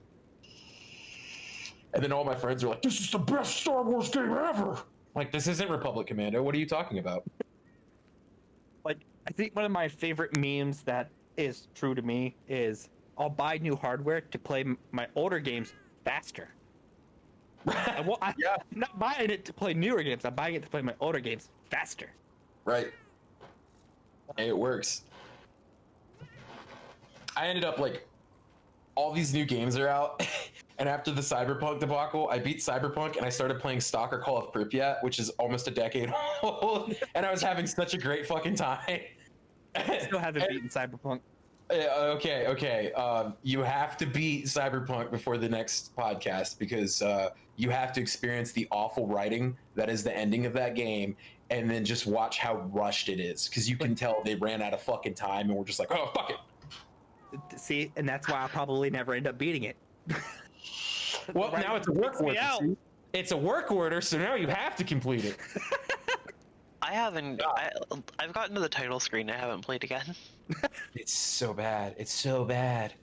And then all my friends are like, "This is the best Star Wars game ever." Like, this isn't Republic Commando. What are you talking about? Like, I think one of my favorite memes that is true to me is I'll buy new hardware to play my older games faster. I'm not buying it to play newer games. I'm buying it to play my older games faster. Right. Hey, it works. I ended up like, all these new games are out, and after the Cyberpunk debacle, I beat Cyberpunk and I started playing Stalker Call of Pripyat, which is almost a decade old, and I was having such a great fucking time. I still haven't beaten Cyberpunk. Okay. You have to beat Cyberpunk before the next podcast because you have to experience the awful writing that is the ending of that game, and then just watch how rushed it is because you can tell they ran out of fucking time and we're just like, oh, fuck it. See, and that's why I'll probably never end up beating it. Well, now it's a work order. It's a work order, so now you have to complete it. I haven't. I've gotten to the title screen. I haven't played again. It's so bad. It's so bad.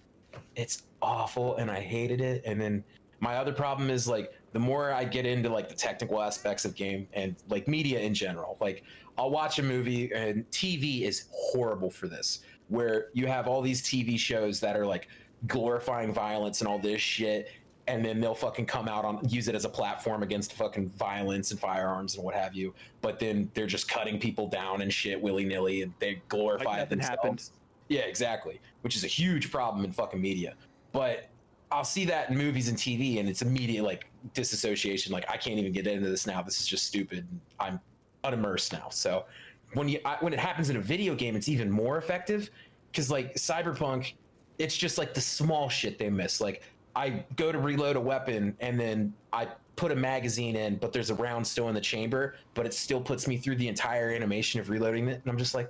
It's awful, and I hated it. And then my other problem is like the more I get into like the technical aspects of game and like media in general, like I'll watch a movie, and TV is horrible for this, where you have all these TV shows that are like glorifying violence and all this shit, and then they'll fucking come out on use it as a platform against fucking violence and firearms and what have you, but then they're just cutting people down and shit willy-nilly, and they glorify Like it nothing themselves. happened. Yeah, exactly, which is a huge problem in fucking media. But I'll see that in movies and TV, and it's immediate like disassociation. Like, I can't even get into this now. This is just stupid. I'm unimmersed now. So when it happens in a video game, it's even more effective because like Cyberpunk, it's just like the small shit they miss. Like, I go to reload a weapon and then I put a magazine in, but there's a round still in the chamber, but it still puts me through the entire animation of reloading it. And I'm just like,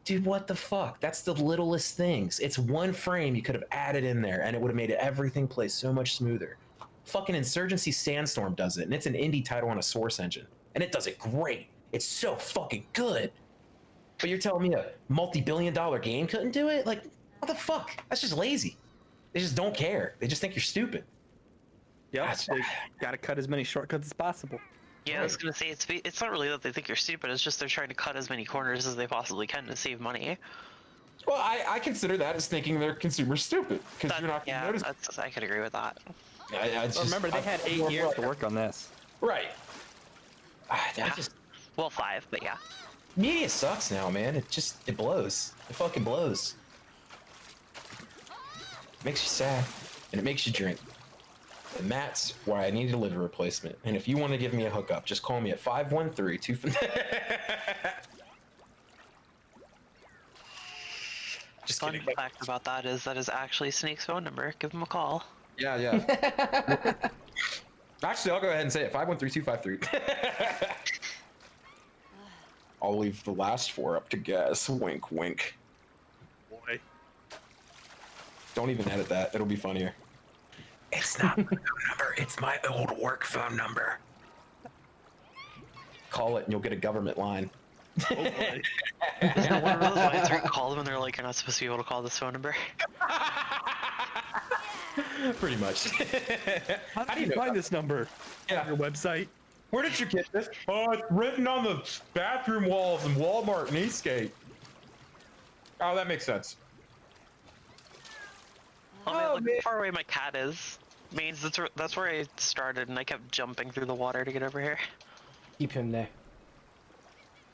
dude, what the fuck? That's the littlest things. It's one frame you could have added in there and it would have made everything play so much smoother. Fucking Insurgency Sandstorm does it, and it's an indie title on a Source engine, and it does it great. It's so fucking good. But you're telling me a multi-billion-dollar game couldn't do it? Like, what the fuck? That's just lazy. They just don't care. They just think you're stupid. Yep. That's- They gotta cut as many shortcuts as possible. Yeah, I was gonna say it's not really that they think you're stupid. It's just they're trying to cut as many corners as they possibly can to save money. Well, I consider that as thinking their consumers stupid because That- you're not gonna yeah, notice. I could agree with that. I just, Remember, they had 8 years to work on this. Right. I Yeah. just Well, 5, but yeah. media sucks now, man. It blows. It fucking blows. It makes you sad, and it makes you drink. And that's why I need a liver replacement. And if you want to give me a hookup, just call me at 513-2. Just Fun kidding. fact about that is actually Snake's phone number. Give him a call. Yeah, yeah. Actually, I'll go ahead and say it. 513-253. I'll leave the last 4 up to guess. Wink, wink. Boy. Don't even edit that. It'll be funnier. It's not my phone number. It's my old work phone number. Call it and you'll get a government line. Oh, boy. Is there one of those lines where you call them and they're like, you're not supposed to be able to call this phone number? Pretty much. How do you find this number? Yeah. On your website? Where did you get this? Oh, it's written on the bathroom walls in Walmart and Eastgate. Oh, that makes sense. Oh, man, look how far away my cat is. Means that's where I started, and I kept jumping through the water to get over here. Keep him there.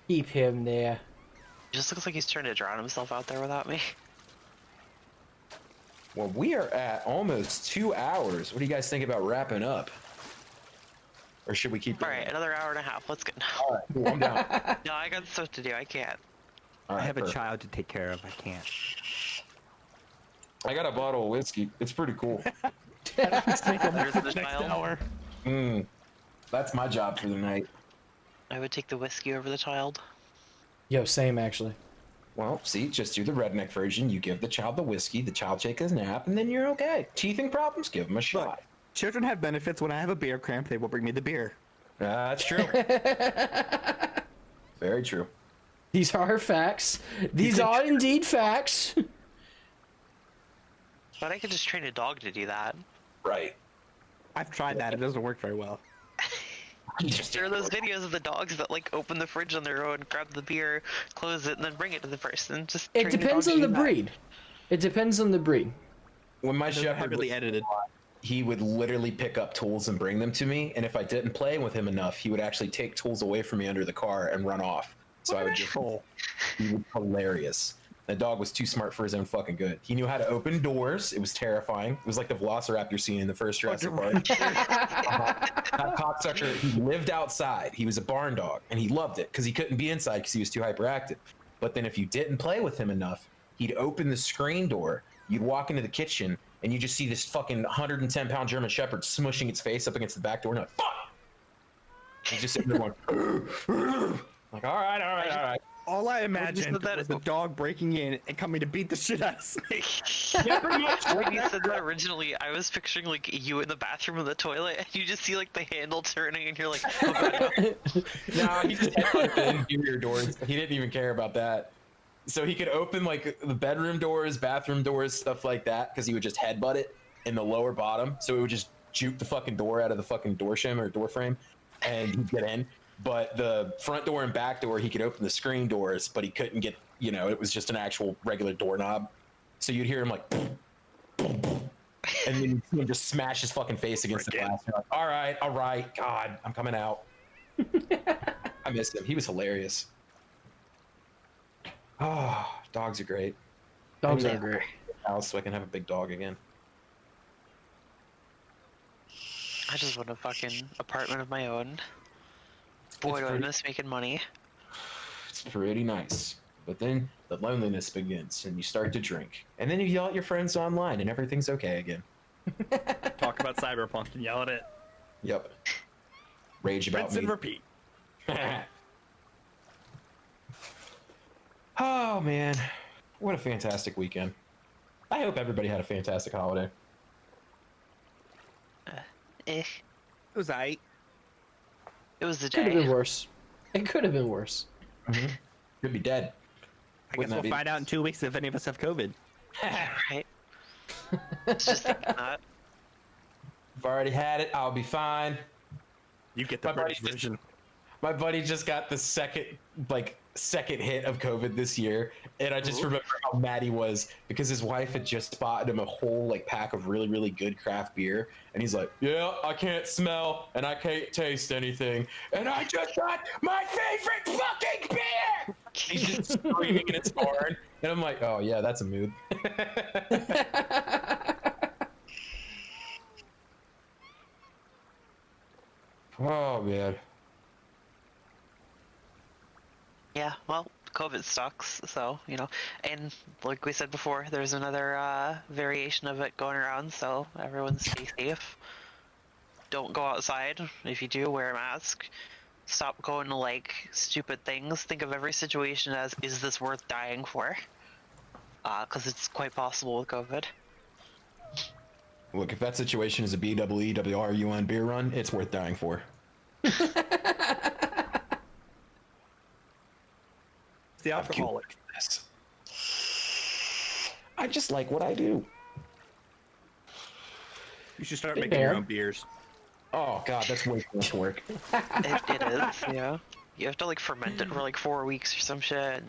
Keep him there. He just looks like he's trying to drown himself out there without me. Well, we are at almost 2 hours. What do you guys think about wrapping up? Or should we keep All going? right, another hour and a half. Let's get. All right, cool, I'm down. No, I got stuff to do. I can't. All right, I have a perfect. child to take care of. I can't. I got a bottle of whiskey. It's pretty cool. There's the Next child. hour. That's my job for the night. I would take the whiskey over the child. Yo, same actually. Well, see, just do the redneck version. You give the child the whiskey, the child takes a nap, and then you're okay. Teething problems, give them a shot. Children have benefits. When I have a beer cramp, they will bring me the beer. That's true. Very true. These are facts. These are indeed facts. But I could just train a dog to do that. Right. I've tried that. It doesn't work very well. There are those videos of the dogs that like open the fridge on their own, grab the beer, close it, and then bring it to the person. Just It train a depends dog on to the do that. breed. It depends on the breed. When my Those are shepherd heavily was- edited. he would literally pick up tools and bring them to me, and if I didn't play with him enough, he would actually take tools away from me under the car and run off. So I would just he was hilarious. The dog was too smart for his own fucking good. He knew how to open doors. It was terrifying. It was like the Velociraptor scene in the first Jurassic Park. That cocksucker, he lived outside. He was a barn dog, and he loved it because he couldn't be inside because he was too hyperactive. But then if you didn't play with him enough, he'd open the screen door. You'd walk into the kitchen, and you just see this fucking 110-pound German Shepherd smushing its face up against the back door, and you're like, fuck! He's just sitting there going, like, all right. All I imagined said that- was the dog breaking in and coming to beat the shit out of Snake. Yeah, pretty much. When you said that originally, I was picturing like you in the bathroom of the toilet, and you just see like the handle turning, and you're like, oh, God. No, he just had the interior doors. He didn't even care about that. So he could open like the bedroom doors, bathroom doors, stuff like that, because he would just headbutt it in the lower bottom. So it would just juke the fucking door out of the fucking door shim or door frame, and he'd get in. But the front door and back door, he could open the screen doors, but he couldn't get, it was just an actual regular doorknob. So you'd hear him like, and then you'd see him just smash his fucking face against the glass. You're like, all right, God, I'm coming out. I missed him. He was hilarious. Oh, dogs are great. Dogs I are need great. a house so I can have a big dog again. I just want a fucking apartment of my own. Boy, do I miss making money. It's pretty nice. But then the loneliness begins and you start to drink. And then you yell at your friends online and everything's okay again. Talk about Cyberpunk and yell at it. Yep. Rage about Rinse me. and repeat. Oh, man. What a fantastic weekend. I hope everybody had a fantastic holiday. Eh. It was aight. It was the Could have been day. worse. It could have been worse. Could be dead. I guess Wouldn't that we'll be- find out in 2 weeks if any of us have COVID. Right? It's just thinking that. I've already had it. I'll be fine. You get the My buddy British version. My buddy just got the second hit of COVID this year, and I just remember how mad he was because his wife had just bought him a whole like pack of really, really good craft beer, and he's like, "Yeah, I can't smell and I can't taste anything, and I just got my favorite fucking beer." He's just screaming in his barn, and I'm like, "Oh yeah, that's a mood." Oh man. Yeah, well, COVID sucks, so, and like we said before, there's another variation of it going around, so everyone stay safe. Don't go outside. If you do, wear a mask. Stop going to, stupid things. Think of every situation as, is this worth dying for? Because it's quite possible with COVID. Look, if that situation is a BWEWRUN beer run, it's worth dying for. The alcoholic. I just like what I do. You should start making your own beers. Oh god, that's way too much work. It is, yeah. You have to ferment it for 4 weeks or some shit.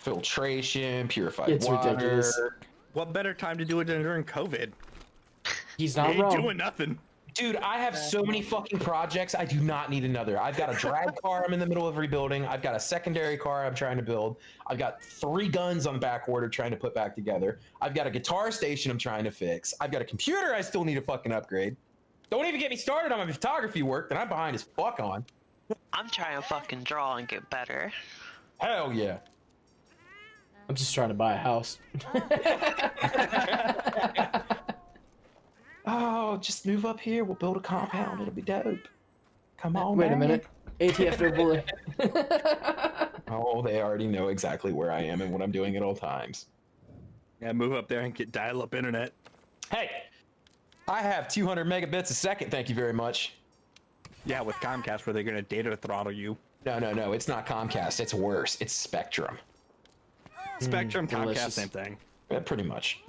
Filtration, purified It's water. ridiculous. What better time to do it than during COVID? He's not Ain't wrong. doing nothing. Dude, I have so many fucking projects. I do not need another. I've got a drag car I'm in the middle of rebuilding. I've got a secondary car I'm trying to build. I've got 3 guns on back order trying to put back together. I've got a guitar station I'm trying to fix. I've got a computer I still need to fucking upgrade. Don't even get me started on my photography work that I'm behind as fuck on. I'm trying to fucking draw and get better. Hell yeah. I'm just trying to buy a house. Oh, just move up here. We'll build a compound. It'll be dope. Come on. Wait a man. minute. ATF their bully. Oh, they already know exactly where I am and what I'm doing at all times. Yeah, move up there and get dial-up internet. Hey, I have 200 megabits a second. Thank you very much. Yeah, with Comcast, where they're gonna data throttle you. No. It's not Comcast. It's worse. It's Spectrum. Spectrum, Comcast, delicious. same thing. Yeah, pretty much.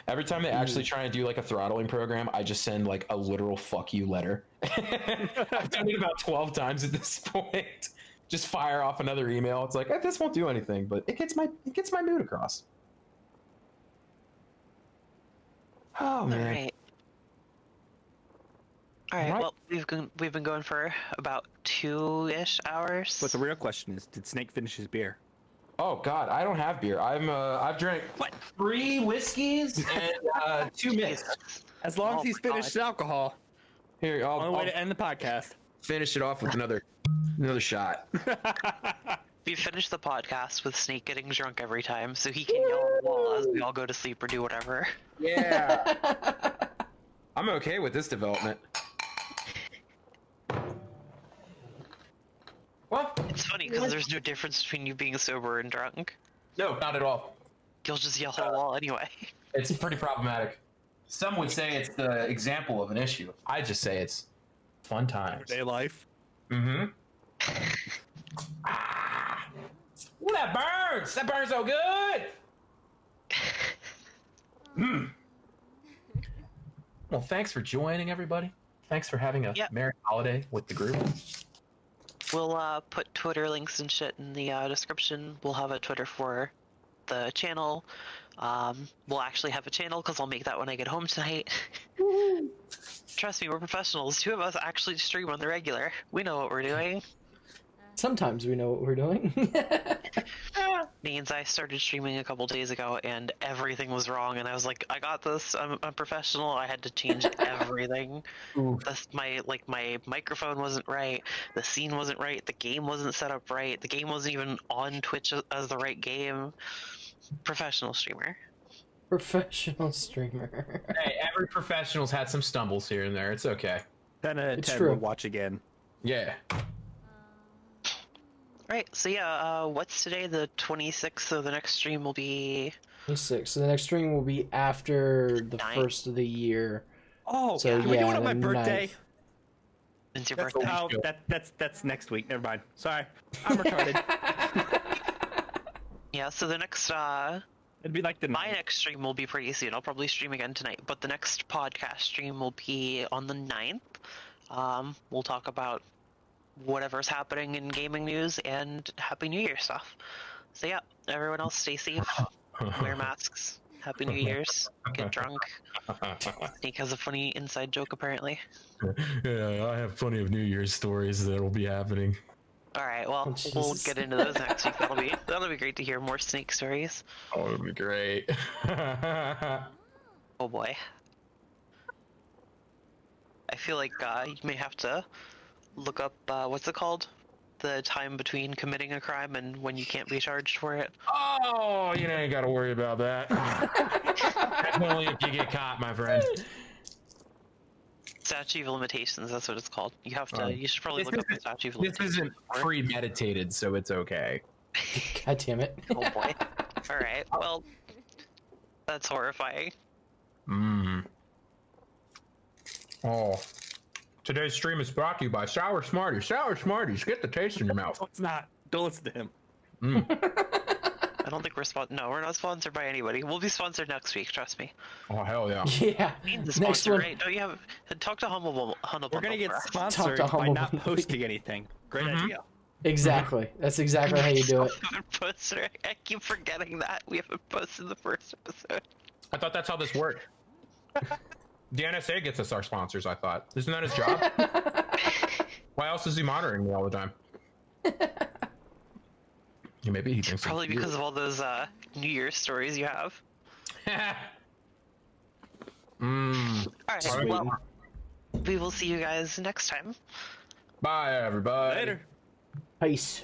Every time they actually try and do a throttling program, I just send a literal fuck you letter. I've done it about 12 times at this point. Just fire off another email. It's like, this won't do anything, but it gets my mood across. Oh man. All right. Right. Well, we've been going for about 2-ish hours. But the real question is, did Snake finish his beer? Oh God, I don't have beer. I've drank 3 whiskeys and 2 mints. As long Oh as he's my finished his alcohol. Here, Only way I'll to end the podcast. finish it off with another shot. We finished the podcast with Snake getting drunk every time, so he can yell at the wall as we all go to sleep or do whatever. Yeah. I'm okay with this development. Well, It's funny because there's no difference between you being sober and drunk. no, not at all. You'll just yell at the wall anyway. It's pretty problematic. Some would say it's the example of an issue. I just say it's fun times. Day life. Mm-hmm. Ooh, that burns! That burns so good! Well, thanks for joining, everybody. Thanks for having a Yep. merry holiday with the group. We'll put Twitter links and shit in the description. We'll have a Twitter for the channel. We'll actually have a channel because I'll make that when I get home tonight. Trust me, we're professionals. 2 of us actually stream on the regular. We know what we're doing. Sometimes we know what we're doing. Means I started streaming a couple days ago and everything was wrong, and I was like, I got this. I'm professional. I had to change everything. That's my microphone wasn't right. The scene wasn't right. The game wasn't set up right. The game wasn't even on Twitch as the right game. Professional streamer. Professional streamer. Hey, every professional's had some stumbles here and there. It's okay. 10 out of It's 10 true. will watch again. Yeah. Right, so yeah, what's today? The 26th, so the next stream will be... 26. So the next stream will be after the Ninth. first of the year. Oh, So can we do yeah, it on my the birthday? 9th. It's your That's, birthday. that's next week. Never mind. Sorry. I'm retarded. Yeah, so the next It'd be like the My next stream will be pretty soon. I'll probably stream again tonight, but the next podcast stream will be on the 9th. We'll talk about whatever's happening in gaming news and Happy New Year stuff. So yeah, everyone else stay safe, wear masks, Happy New Year's, get drunk. Sneak has a funny inside joke apparently. Yeah, I have plenty of New Year's stories that'll be happening. All right, well, we'll get into those next week. That'll be great to hear more Snake stories. Oh, it'll be great. Oh boy. I feel like you may have to look up what's it called? The time between committing a crime and when you can't be charged for it. Oh, you ain't got to worry about that. That's only if you get caught, my friend. Statute of limitations, that's what it's called. You have to. You should probably look up the statute of This limitations. isn't premeditated, so it's okay. God damn it. Oh boy. All right. Well, that's horrifying. Oh. Today's stream is brought to you by Sour Smarties. Sour Smarties, get the taste in your mouth. No, it's not. Don't listen to him. I don't think we're not sponsored by anybody. We'll be sponsored next week. Trust me. Oh, hell yeah. Yeah. Need the Next sponsor, one. right? Don't you have? Talk to Humble We're gonna get Bundle. sponsored to by Humble not Bundle. posting anything. Great idea. Exactly. That's exactly how you do it. Poster. I keep forgetting that we haven't posted the first episode. I thought that's how this worked. The NSA gets us our sponsors, I thought. Isn't that his job? Why else is he monitoring me all the time? Yeah, maybe he thinks Probably because of all those New Year's stories you have. All right. Sweet. Well, we will see you guys next time. Bye, everybody. Later. Peace.